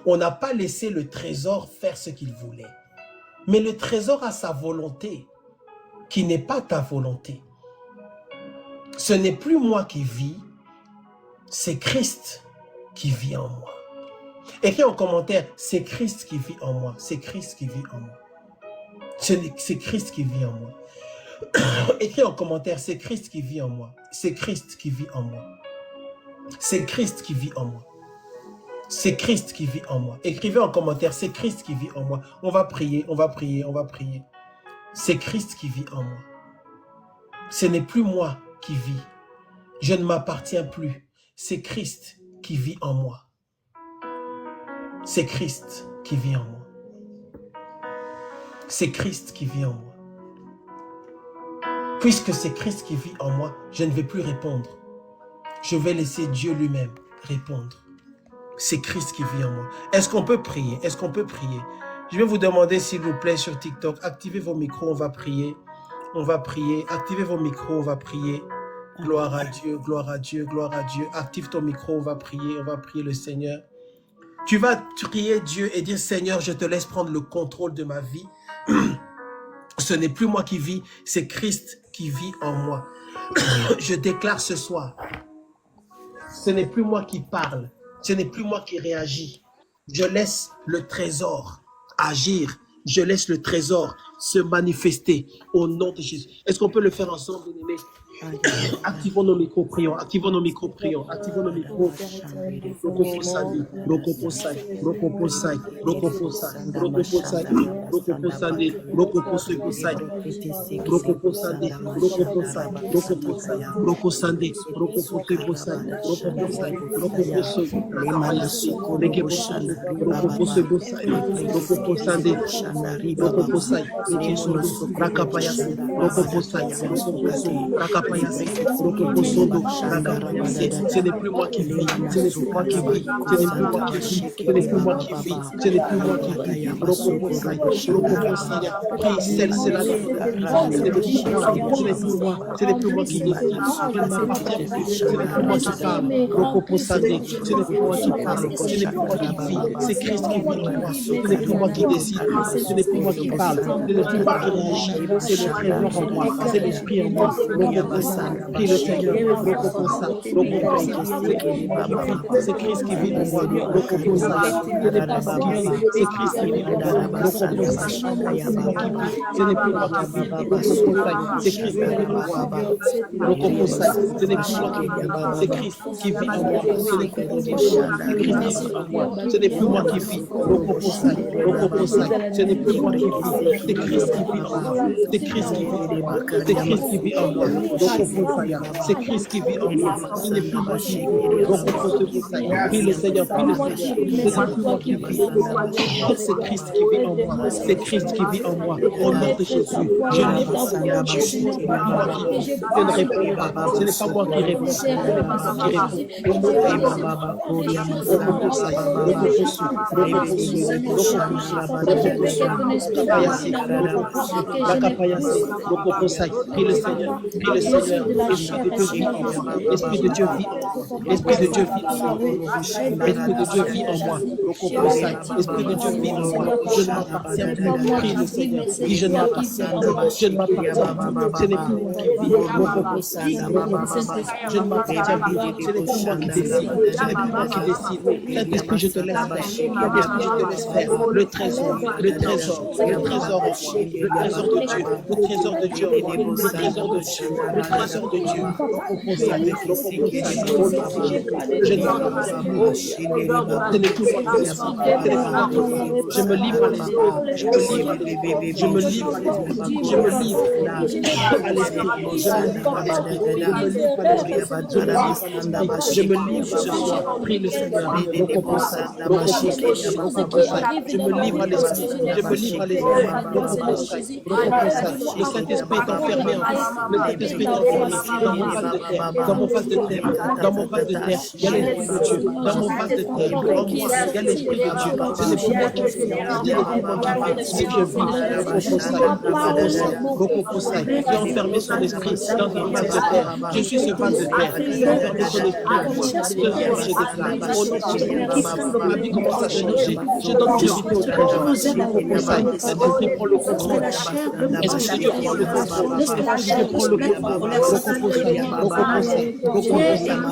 On n'a pas laissé le trésor faire ce qu'il voulait. Mais le trésor a sa volonté, qui n'est pas ta volonté. Ce n'est plus moi qui vis, c'est Christ qui vit en moi. Écris en commentaire, c'est Christ qui vit en moi. C'est Christ qui vit en moi. C'est Christ qui vit en moi. Écris en commentaire, c'est Christ qui vit en moi. C'est Christ qui vit en moi. C'est Christ qui vit en moi. C'est Christ qui vit en moi. Écrivez en commentaire, c'est Christ qui vit en moi. On va prier, on va prier, on va prier. C'est Christ qui vit en moi. Ce n'est plus moi qui vis. Je ne m'appartiens plus. C'est Christ qui vit en moi. C'est Christ qui vit en moi. C'est Christ qui vit en moi. Puisque c'est Christ qui vit en moi, je ne vais plus répondre. Je vais laisser Dieu lui-même répondre. C'est Christ qui vit en moi. Est-ce qu'on peut prier? Est-ce qu'on peut prier? Je vais vous demander, s'il vous plaît, sur TikTok, activez vos micros, on va prier. On va prier. Activez vos micros, on va prier. Gloire à Dieu, gloire à Dieu, gloire à Dieu. Active ton micro, on va prier le Seigneur. Tu vas prier Dieu et dire, Seigneur, je te laisse prendre le contrôle de ma vie. Ce n'est plus moi qui vis, c'est Christ qui vit en moi. Je déclare ce soir, ce n'est plus moi qui parle, ce n'est plus moi qui réagis. Je laisse le trésor agir, je laisse le trésor se manifester au nom de Jésus. Est-ce qu'on peut le faire ensemble, bien-aimés? Activons nos micros, prions. Activons nos micros, prions. Activons nos micros. Ce n'est plus moi qui vis, ce n'est plus moi qui vis, ce n'est plus moi qui vis, ce n'est plus moi qui vis, ce n'est plus moi qui vis. Celle-là, ce n'est plus moi, ce n'est plus moi qui décide, je ne m'appartiens plus, ce n'est plus moi qui parle, ce n'est plus moi qui parle, ce n'est plus moi qui vis, c'est Christ qui vit en moi, ce n'est plus moi qui décide, ce n'est plus moi qui parle, ce n'est plus moi qui réagit, c'est le trésor en moi, c'est l'esprit en moi. Prie le Seigneur, c'est Christ qui vit en moi, c'est Christ qui vit en moi, ce n'est plus moi qui vis, c'est Christ qui vit en moi, ce n'est plus moi qui vis, c'est Christ qui vit en moi, ce n'est plus moi qui vis, ce n'est plus moi qui vis, ce n'est plus moi qui vis, c'est Christ qui vit en moi, c'est Christ qui vit en moi, c'est Christ qui vit en moi, c'est Christ qui vit en moi, ce n'est plus moi qui vis, prie le Seigneur, prie le Seigneur, ce n'est plus moi qui vis, c'est Christ qui vit en moi, c'est Christ qui vit en moi, au nom de Jésus, je ne réponds pas, ce n'est pas moi qui réponds, ce n'est pas moi qui réponds, prie le Seigneur, Esprit de Dieu vit en moi, Esprit de Dieu vit en moi, Esprit de Dieu vit en moi, Esprit de Dieu vit en moi, je ne m'appartiens plus, prie le Seigneur, dis je ne m'appartiens plus, je ne m'appartiens plus, ce n'est plus moi qui vis, je ne m'appartiens plus, ce n'est plus moi qui décide, ce n'est plus moi qui décide, Saint-Esprit je te laisse faire, Saint-Esprit je te laisse faire, le trésor en moi, le trésor de Dieu, le trésor de Dieu, le trésor de Dieu, le trésor de Dieu, le grâce de Dieu. Je me livre à l'esprit. Je me livre à l'esprit. Je me livre à l'esprit. Je me livre ce soir. Prie le Seigneur. Je me livre à l'esprit. Je me livre à l'esprit. Le Saint-Esprit est enfermé en moi. Le Saint-Esprit est enfermé dans mon vase de terre. Dans mon vase de terre. Dans mon vase de terre. Il y a l'Esprit de Dieu. Dans mon vase de terre. En moi, il y a l'Esprit de Dieu. C'est les poumons qui vivent. Je dis les poumons qui vivent. C'est que je vis. J'ai enfermé son esprit dans un vase de terre. Je suis ce vase de terre. J'ai enfermé son esprit. Ce soir, je déclare. Au nom de Jésus, ma vie commence à changer. Je donne priorité au trésor. Saint-Esprit prend le contrôle. Esprit de Dieu prend le contrôle. Esprit de Dieu prend le contrôle.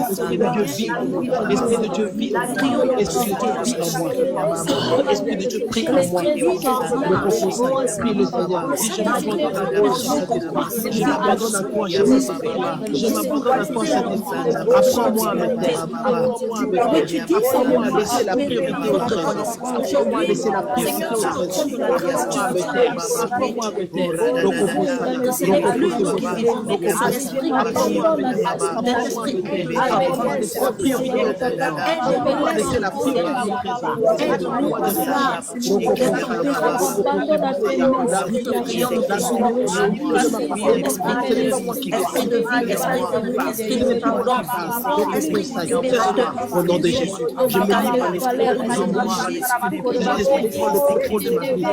Esprit de Dieu vit en moi. Esprit de Dieu vit en moi. Esprit de Dieu vit en moi. Esprit de Dieu prie en moi. Prie le Seigneur. Si je m'abandonne à toi, je m'abandonne à toi, je m'abandonne à toi, Saint-Esprit. Apprends-moi à me taire. Apprends-moi à laisser la priorité au trésor. Apprends-moi à laisser la priorité au trésor. Apprends-moi à me taire. Apprends-moi à me au nom de Jésus, je me livre à l'esprit. Cet esprit prend le contrôle de ma vie.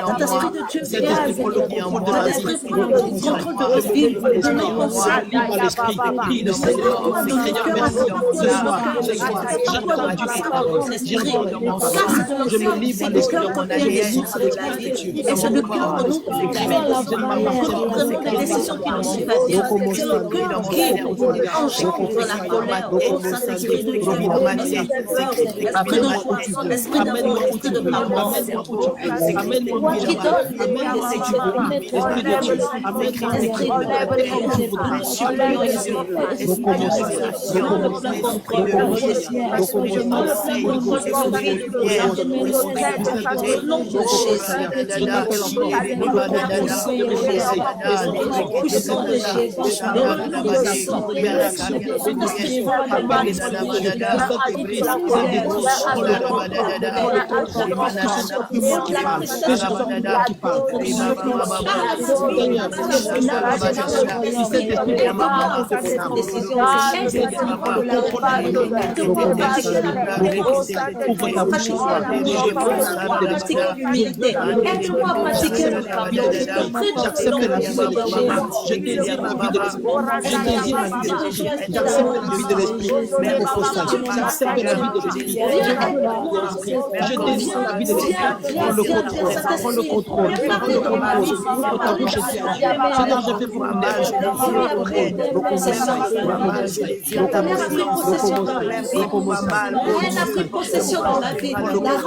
Cet esprit prend le contrôle de ma vie. Je me livre à l'esprit. Prie le Seigneur. Seigneur, merci. Ce soir, j'ai entendu tes paroles. J'ai entendu tes paroles. Je me livre à l'esprit. Et c'est le cœur de nous. Les décisions qui nous sont faites. C'est le cœur qui engendre la colère au Saint-Esprit de Dieu. Esprit de joie, esprit d'amour, esprit de pardon, qui donne Esprit de Dieu, aide-moi à pratiquer le pardon. J'accepte la vie de l'esprit. Je désire la vie de l'esprit. Je désire la vie de l'esprit. J'accepte la vie de l'esprit. J'accepte la vie de l'esprit. Je désire la vie de l'esprit. Prends le contrôle. Prends le contrôle. Prends le contrôle. Ouvre ta bouche et dis à Dieu. Seigneur, je fais pour mon Elle a pris possession dans ma vie. La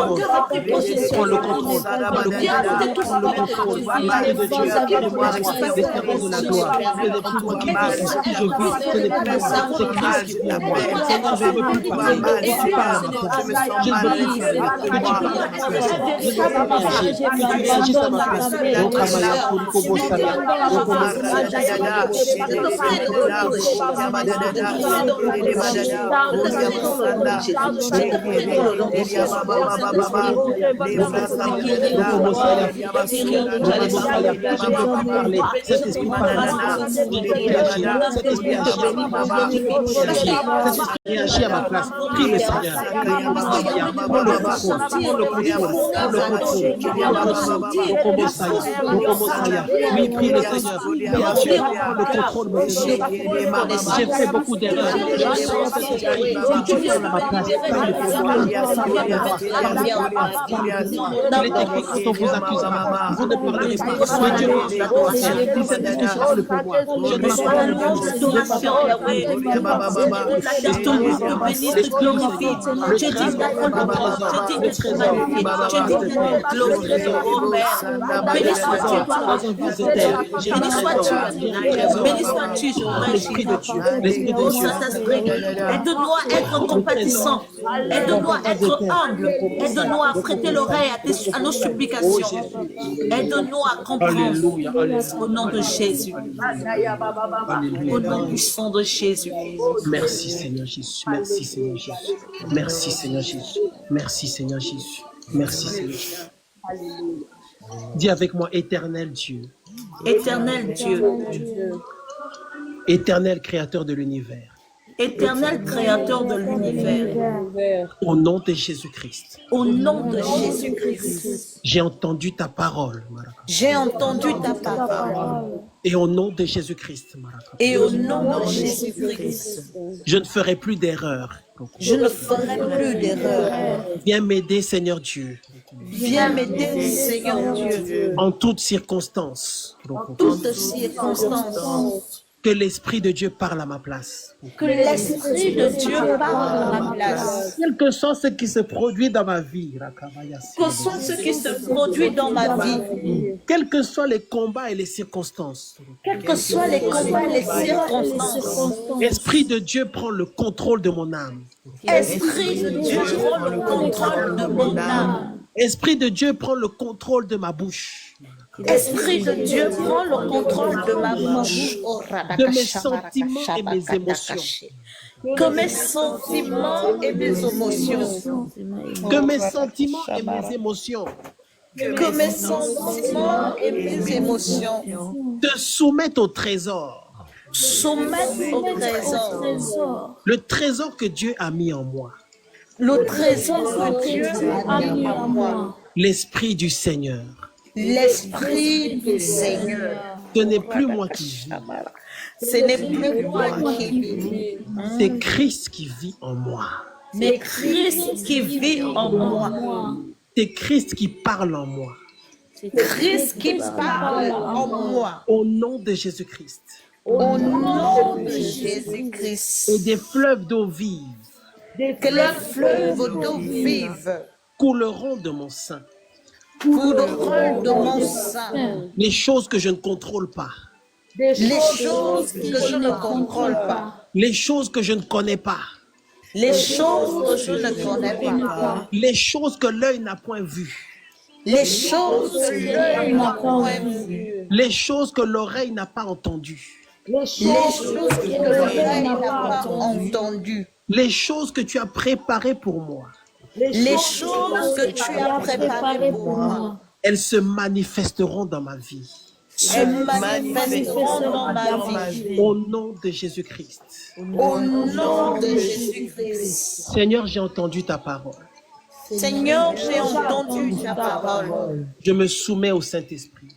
rancœur a pris possession. Prends le contrôle. Prends le contrôle. Esprit de Dieu, appelle-moi l'espérance de la gloire. Ce n'est plus moi qui vis, ce que je vis, ce n'est plus moi, c'est Christ qui vit en moi. Seigneur, je ne veux plus parler, que tu parles à ma place. Je ne veux plus parler, que tu parles à ma place. Je ne veux plus réagir, que tu réagisses à ma place. Donc, Amaya, Kobo Salia, cet esprit réagit à ma place. Prie le Seigneur. Prends le contrôle. Oui, prie le Seigneur. Prends le contrôle, mon Seigneur. J'ai fait beaucoup d'erreurs. Tu fais à ma place. Il est écrit quand on vous accuse, vous ne parlerez pas. Mais Dieu est d'accord. Il s'est dit que c'est le pouvoir. Je ne m'appelle pas. abattu sur vrai L'Esprit de Dieu, l'Esprit de Oh Dieu. Saint-Esprit, aide-nous à être compatissants, aide-nous à être humbles, aide-nous à prêter l'oreille à nos supplications, aide-nous à comprendre Alléluia, alléluia. au nom de Jésus, au nom puissant de Jésus. Merci Seigneur Jésus, merci Seigneur Jésus, merci Seigneur Jésus, merci Seigneur Jésus, merci Seigneur Jésus. Dis avec moi, éternel Dieu, Éternel Dieu, éternel créateur de l'univers, éternel créateur de l'univers, au nom de Jésus-Christ, au nom de Jésus-Christ, j'ai entendu ta parole, j'ai entendu ta parole. et au nom de Jésus-Christ, Et au nom de Jésus-Christ, je ne ferai plus d'erreur. je ne ferai plus d'erreur. Viens m'aider, Seigneur Dieu, Viens m'aider, Seigneur Dieu, en toutes circonstances. en toutes circonstances. Que l'Esprit de Dieu parle à ma place. Que l'Esprit de Dieu parle à ma place. Quel que soit ce qui se produit dans ma vie, Que soit ce qui se produit dans ma vie, quels que soient les combats et les circonstances, quels que soient les combats et les circonstances, Esprit de Dieu prend le contrôle de mon âme. Esprit de Dieu prend le contrôle de mon âme. Esprit de Dieu prend le contrôle de ma bouche, Esprit de Dieu prend le contrôle de ma bouche, de mes sentiments et mes émotions. que mes sentiments et mes émotions, Que mes sentiments et mes émotions que mes sentiments et mes émotions te soumettent au trésor. soumettent au trésor, Le trésor que Dieu a mis en moi. le trésor que Dieu a mis en moi, L'Esprit du Seigneur. l'Esprit du Seigneur. Ce n'est plus moi qui vis, Ce n'est plus moi qui vis, c'est Christ qui vit en moi. mais Christ qui vit en moi. C'est Christ qui parle en moi. Christ qui parle en moi. Au nom de Jésus-Christ. Au nom de Jésus-Christ. Et des fleuves d'eau vive Que les fleuves d'eau vive couleront de mon sein. couleront de mon sein. Les choses que je ne contrôle pas. Les choses que je ne contrôle pas. Les choses que je ne connais pas. Les choses que je ne connais pas. Les choses que l'œil n'a point vues. Les choses que l'œil n'a point vues. Les choses que l'oreille n'a pas entendues. Les choses que l'oreille n'a pas entendues. Les choses que tu as préparées pour moi. Les choses que tu as préparées pour moi. Elles se manifesteront dans ma vie. Se manifesteront dans ma vie. Au nom de Jésus-Christ. Au nom de Jésus-Christ. Seigneur, j'ai entendu ta parole. Seigneur, j'ai entendu ta parole. Je me soumets au Saint-Esprit.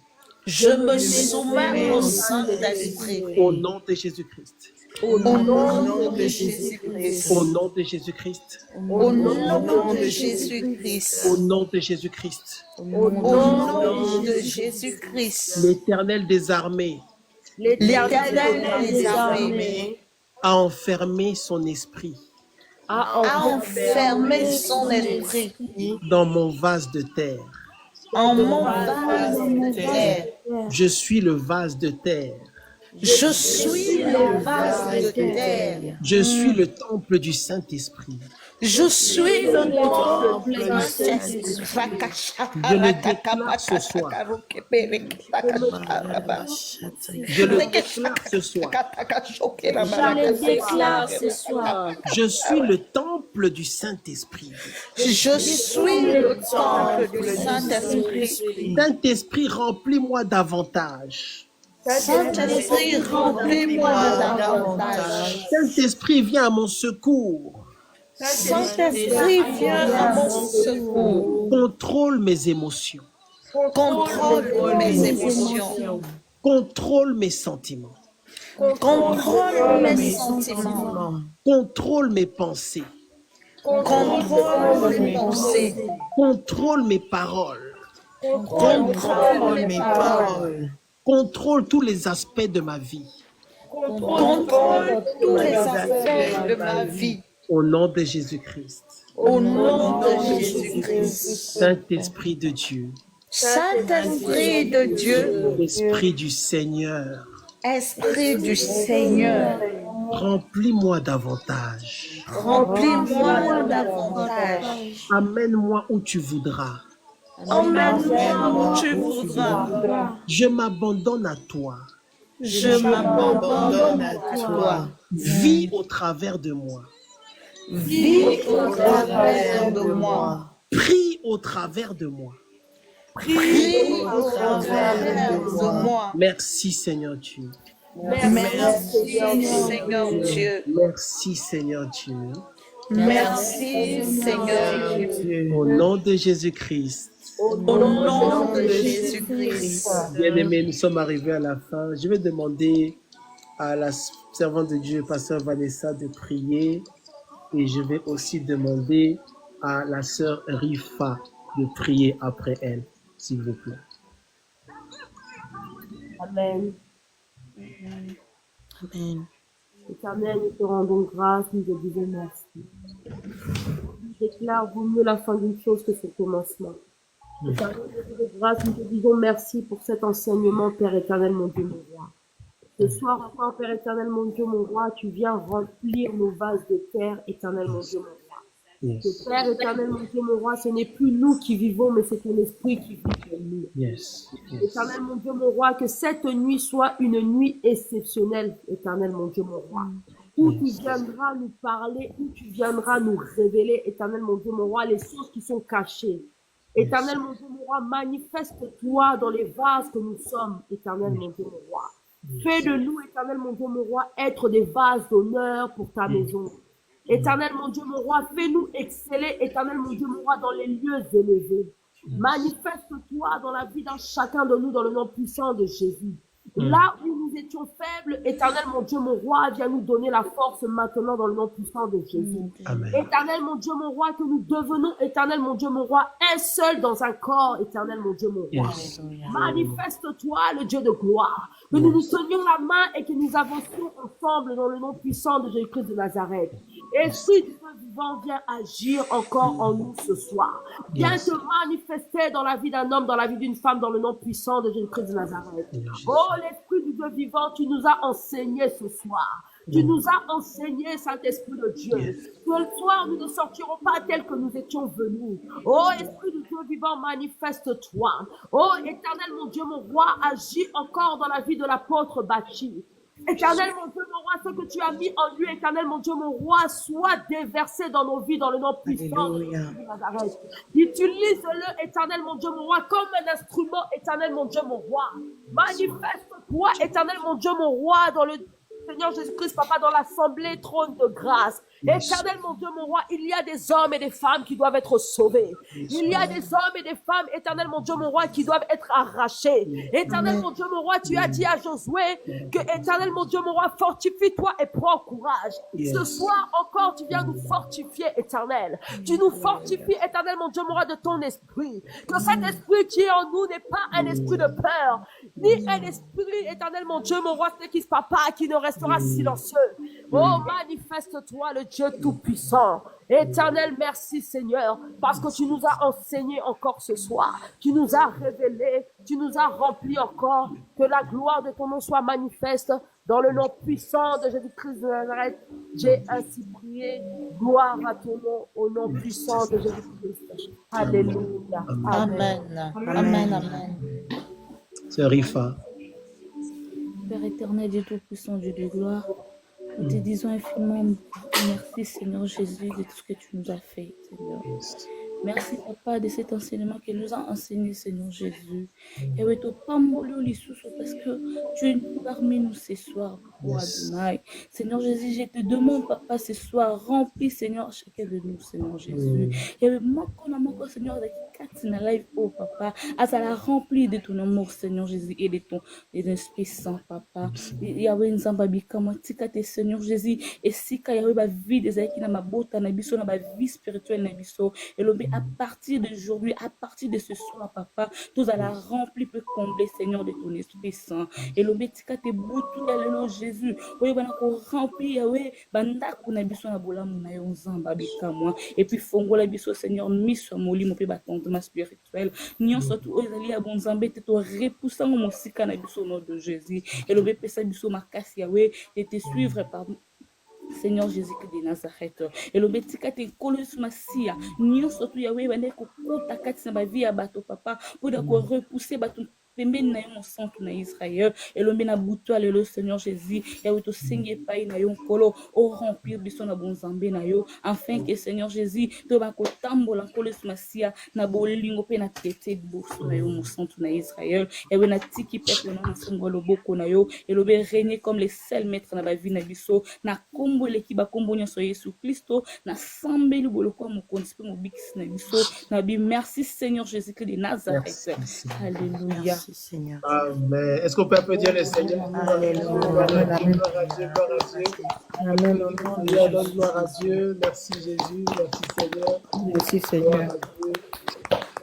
Je me soumets au Saint-Esprit. Au nom de Jésus-Christ. Au nom de Jésus-Christ. Au nom de Jésus-Christ. Au nom de Jésus-Christ. Au nom de Jésus-Christ. Au nom de Jésus-Christ. L'Éternel des armées L'Éternel des armées a enfermé son esprit a enfermé son esprit dans mon vase de terre. en mon vase de terre. Je suis le vase de terre. Je suis le vase de terre. Je suis le temple du Saint-Esprit. Je suis le temple du Saint-Esprit. Je le déclare ce soir. Je le déclare ce soir. Je le déclare ce soir. Je suis le temple du Saint-Esprit. Je suis le temple du Saint-Esprit. Saint-Esprit, remplis-moi davantage. Saint-Esprit, remplis-moi davantage. Saint-Esprit, viens à mon secours. Saint-Esprit, viens à mon secours. Contrôle mes émotions. Contrôle mes émotions. Contrôle mes sentiments. Contrôle mes sentiments. Contrôle mes pensées. Contrôle mes pensées. Contrôle mes paroles. Contrôle mes paroles. Contrôle tous les aspects de ma vie. Contrôle tous les aspects de ma vie. Au nom de Jésus-Christ. Au nom de Jésus-Christ. Saint-Esprit de Dieu. Saint-Esprit de Dieu. Esprit du Seigneur. Esprit du Seigneur, remplis-moi davantage. remplis-moi davantage. Amène-moi où tu voudras. Emmène-moi où tu voudras. Je m'abandonne à toi. Je m'abandonne à toi. Vis au travers de moi. Vis au travers de moi. Prie au travers de moi. Prie au travers de moi. Merci Seigneur Dieu. Merci Seigneur Dieu. Merci Seigneur Dieu. Merci Seigneur Dieu. Au nom de Jésus-Christ. Au nom de Jésus-Christ. Bien-aimés, nous sommes arrivés à la fin. Je vais demander à la servante de Dieu, pasteur Vanessa, de prier. Et je vais aussi demander à la sœur Rifa de prier après elle, s'il vous plaît. Amen. Amen. Éternel, nous te rendons grâce, nous te disons merci. Je déclare, vaut mieux la fin d'une chose que son commencement. Éternel, nous te disons grâce, nous te disons merci pour cet enseignement, Père éternel, mon Dieu, mon roi. Ce soir encore, Père éternel, mon Dieu, mon roi, tu viens remplir nos vases de terre, éternel, mon Dieu, mon roi. Yes. Père éternel, mon Dieu, mon roi, ce n'est plus nous qui vivons, mais c'est ton esprit qui vit en nous. Yes. Yes. Éternel, mon Dieu, mon roi, que cette nuit soit une nuit exceptionnelle, éternel, mon Dieu, mon roi. Où tu viendras nous parler, où tu viendras nous révéler, éternel, mon Dieu, mon roi, les choses qui sont cachées. Éternel, mon Dieu, mon roi, manifeste-toi dans les vases que nous sommes, éternel, mon Dieu, mon roi. Fais de nous, éternel, mon Dieu, mon roi, être des vases d'honneur pour ta maison. Éternel, mon Dieu, mon roi, fais-nous exceller, éternel, mon Dieu, mon roi, dans les lieux élevés. Manifeste-toi dans la vie d'un chacun de nous dans le nom puissant de Jésus. Là où nous étions faibles, éternel, mon Dieu, mon roi, viens nous donner la force maintenant dans le nom puissant de Jésus. Amen. Éternel, mon Dieu, mon roi, que nous devenons, éternel, mon Dieu, mon roi, un seul dans un corps, éternel, mon Dieu, mon roi. Yes. Manifeste-toi, le Dieu de gloire. Que nous nous tenions la main et que nous avancions ensemble dans le nom puissant de Jésus-Christ de Nazareth. Esprit du Dieu vivant, viens agir encore en nous ce soir. Viens te manifester dans la vie d'un homme, dans la vie d'une femme, dans le nom puissant de Jésus-Christ de Nazareth. Oh, l'Esprit du Dieu vivant, tu nous as enseigné ce soir. Tu nous as enseigné, Saint-Esprit de Dieu. Ce soir, nous ne sortirons pas tels que nous étions venus. Oh, Esprit du Dieu vivant, manifeste-toi. Oh, éternel, mon Dieu, mon roi, agis encore dans la vie de l'apôtre Baptiste. Éternel, mon Dieu, mon roi, ce que tu as mis en lui, éternel, mon Dieu, mon roi, soit déversé dans nos vies, dans le nom puissant de Nazareth. Utilise-le, éternel, mon Dieu, mon roi, comme un instrument, éternel, mon Dieu, mon roi. Manifeste-toi, éternel, mon Dieu, mon roi, dans le Seigneur Jésus-Christ, Papa, dans l'assemblée trône de grâce. Éternel, mon Dieu, mon roi, il y a des hommes et des femmes qui doivent être sauvés. Il y a des hommes et des femmes, éternel, mon Dieu, mon roi, qui doivent être arrachés. Éternel, mon Dieu, mon roi, tu as dit à Josué que, éternel, mon Dieu, mon roi, fortifie-toi et prends courage. Ce soir encore, tu viens nous fortifier, éternel. Tu nous fortifies, éternel, mon Dieu, mon roi, de ton esprit. Que cet esprit qui est en nous n'est pas un esprit de peur, ni un esprit, éternel, mon Dieu, mon roi, Papa, qui ne restera silencieux. Oh, manifeste-toi, le Dieu tout-puissant. Éternel, merci Seigneur, parce que tu nous as enseigné encore ce soir. Tu nous as révélé, tu nous as rempli encore. Que la gloire de ton nom soit manifeste dans le nom puissant de Jésus-Christ de Nazareth. J'ai ainsi prié. Gloire à ton nom, au nom puissant de Jésus-Christ. Alléluia. Amen. Amen. Amen. Sœur Rifa. Père éternel, Dieu tout-puissant, Dieu de gloire, nous te disons infiniment merci, Seigneur Jésus, de tout ce que tu nous as fait, Seigneur. Merci, Papa, de cet enseignement que nous a enseigné, Seigneur Jésus. Et oui, parce que tu es parmi nous ce soir, Adonai. Seigneur Jésus, je te demande, Papa, ce soir, remplis, Seigneur, chacun de nous, Seigneur Jésus. Et oui, moi, Seigneur, live, oh Papa, à ça la rempli de ton amour, Seigneur Jésus, et de ton Esprit Saint, Papa. Il y avait une zambabi comme tes Seigneur Jésus, et si il y avait ma vie des qui n'a ma beauté, na biso na ma vie spirituelle na biso, et l'obé puis à partir d'aujourd'hui, à partir de ce soir, papa, tous à la remplir, peut combler, Seigneur, de ton Esprit Saint. Et le mética te boutou, alléluia, Jésus. Oui, bana ko remplir, oui, banda kuna biso na bola muna yo nzamba bika moi. Et puis fongola biso, Seigneur, miso moli mo pe batondement spirituel. Nyon surtout ozali ya bon nzambe te to repoussant mo sika na biso au nom de Jésus. Et le bépesa biso makasi ya we, et te suivre par Seigneur Jésus-Christ de Nazareth. Et le betika te kolos masia. Nyon surtout Yahweh bande ko kota kati na ba vie ya bato papa pour de ko repousser bato pembeni na yo mon centre na Israël. Et le mena buto alelo Seigneur Jésus. Yahweh to senge pai na yo kolo o remplir biso na bon zambe na yo afin que Seigneur Jésus to ba ko tambola kolos masia na bolingo pe na tete boso na yo mon centre na Israël. Yahweh na tiki peuple na songolo boko na yo. Et le be régner comme les seuls maîtres na ba vie na biso na komboleki bakombo nyonso Yesu Kristo na sambeli boloko mokonzi pe mobikisi na biso na bi merci Seigneur Jésus-Christ de Nazareth. Alléluia. Merci, Seigneur. Amen. Est-ce qu'on peut applaudir le Seigneur? Alléluia. Gloire à Dieu, gloire à Dieu, gloire à Dieu. Amen. Gloire à Dieu. Merci Jésus, merci Seigneur. Merci, Gloire Seigneur. à Dieu.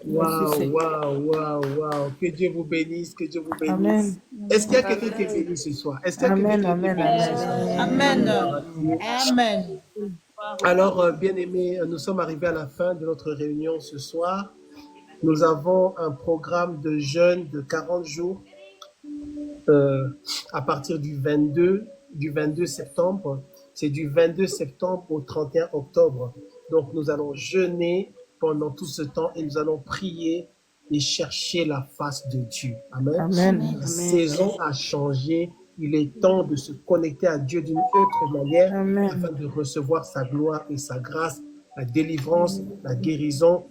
Merci, Waouh, Seigneur. waouh. Que Dieu vous bénisse, que Dieu vous bénisse. Amen. Est-ce qu'il y a quelqu'un qui est béni ce soir? Est-ce qu'il y a quelqu'un qui est Amen. béni ce soir? Amen. Amen. Alors, bien-aimés, nous sommes arrivés à la fin de notre réunion ce soir. Nous avons un programme de jeûne de 40 jours à partir du 22 septembre. C'est du 22 septembre au 31 octobre. Donc, nous allons jeûner pendant tout ce temps et nous allons prier et chercher la face de Dieu. Amen. Amen. La saison a changé. Il est temps de se connecter à Dieu d'une autre manière Amen. afin de recevoir sa gloire et sa grâce, la délivrance, la guérison,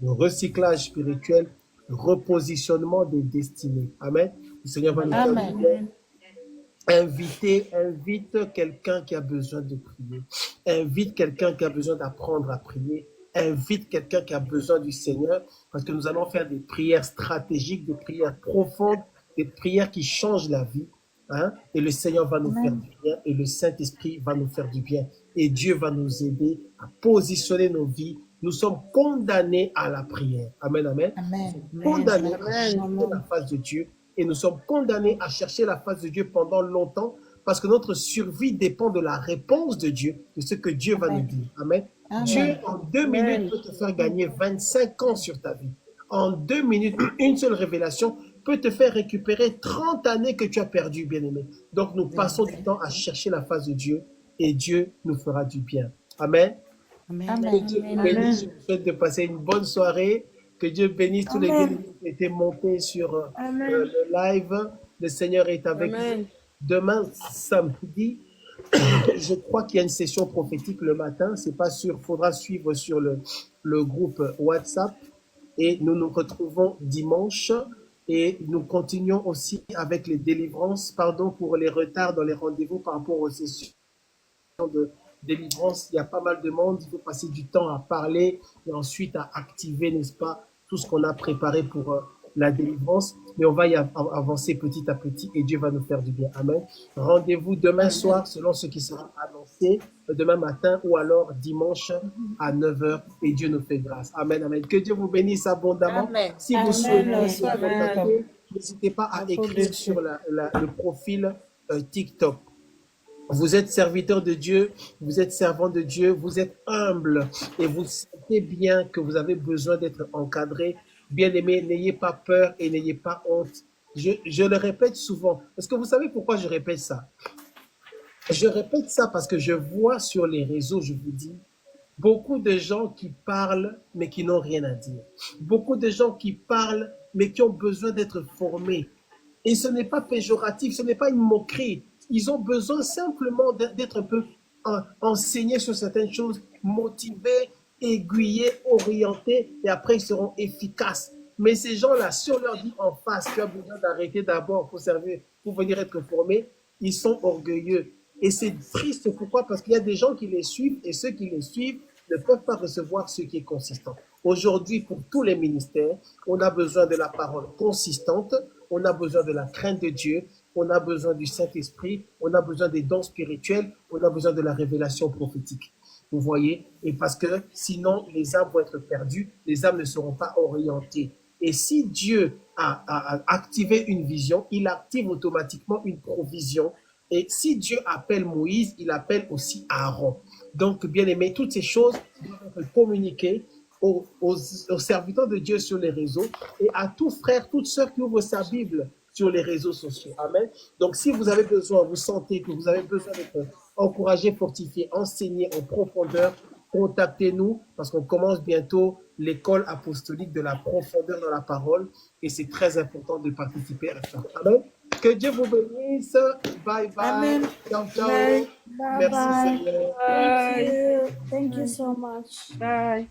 le recyclage spirituel, le repositionnement des destinées. Amen. Le Seigneur va nous faire du bien. Invite quelqu'un qui a besoin de prier. Invite quelqu'un qui a besoin d'apprendre à prier. Invite quelqu'un qui a besoin du Seigneur parce que nous allons faire des prières stratégiques, des prières profondes, des prières qui changent la vie. Hein? Et le Seigneur va nous faire du bien et le Saint-Esprit va nous faire du bien. Et Dieu va nous aider à positionner nos vies. Nous sommes condamnés à la prière. Amen, amen. Amen. Nous sommes condamnés à chercher la face de Dieu. Et nous sommes condamnés à chercher la face de Dieu pendant longtemps parce que notre survie dépend de la réponse de Dieu, de ce que Dieu va nous dire. Amen. Amen. Dieu, en 2 minutes, peut te faire gagner 25 ans sur ta vie. En 2 minutes, une seule révélation peut te faire récupérer 30 années que tu as perdues, bien-aimé. Donc, nous passons du temps à chercher la face de Dieu et Dieu nous fera du bien. Amen. Amen. Que Dieu vous bénisse. Je vous souhaite de passer une bonne soirée. Que Dieu bénisse tous les bien-aimés qui étaient montés sur le live. Le Seigneur est avec vous. Demain, samedi, je crois qu'il y a une session prophétique le matin. C'est pas sûr. Il faudra suivre sur le groupe WhatsApp. Et nous nous retrouvons dimanche. Et nous continuons aussi avec les délivrances. Pardon pour les retards dans les rendez-vous par rapport aux sessions de délivrance. Il y a pas mal de monde. Il faut passer du temps à parler et ensuite à activer, n'est-ce pas, tout ce qu'on a préparé pour la délivrance. Mais on va y avancer petit à petit et Dieu va nous faire du bien. Amen. Rendez-vous demain soir selon ce qui sera annoncé, demain matin ou alors dimanche à 9h et Dieu nous fait grâce. Amen, amen. Que Dieu vous bénisse abondamment. Amen. Si vous souhaitez se contacter, n'hésitez pas à écrire sur le profil TikTok. Vous êtes serviteur de Dieu, vous êtes servant de Dieu, vous êtes humble et vous sentez bien que vous avez besoin d'être encadré. Bien-aimé, n'ayez pas peur et n'ayez pas honte. Je le répète souvent. Est-ce que vous savez pourquoi je répète ça? Je répète ça parce que je vois sur les réseaux, je vous dis, beaucoup de gens qui parlent mais qui n'ont rien à dire. Beaucoup de gens qui parlent mais qui ont besoin d'être formés. Et ce n'est pas péjoratif, ce n'est pas une moquerie. Ils ont besoin simplement d'être un peu enseignés sur certaines choses, motivés, aiguillés, orientés, et après ils seront efficaces. Mais ces gens-là, si on leur dit en face, tu as besoin d'arrêter d'abord pour servir, pour venir être formés, ils sont orgueilleux. Et c'est triste, pourquoi? Parce qu'il y a des gens qui les suivent, et ceux qui les suivent ne peuvent pas recevoir ce qui est consistant. Aujourd'hui, pour tous les ministères, on a besoin de la parole consistante, on a besoin de la crainte de Dieu, on a besoin du Saint-Esprit, on a besoin des dons spirituels, on a besoin de la révélation prophétique. Vous voyez? Et parce que sinon, les âmes vont être perdues, les âmes ne seront pas orientées. Et si Dieu a activé une vision, il active automatiquement une provision. Et si Dieu appelle Moïse, il appelle aussi Aaron. Donc, bien aimé, toutes ces choses doivent être communiquées aux serviteurs de Dieu sur les réseaux et à tout frère, toute sœur qui ouvre sa Bible sur les réseaux sociaux. Amen. Donc, si vous avez besoin, vous sentez que vous avez besoin d'être encouragé, fortifié, enseigné en profondeur, contactez-nous parce qu'on commence bientôt l'école apostolique de la profondeur dans la parole et c'est très important de participer à ça. Amen. Que Dieu vous bénisse. Bye bye. Amen. Ciao, ciao. Bye. Merci Bye. Seigneur. Thank you. Thank you so much. Bye.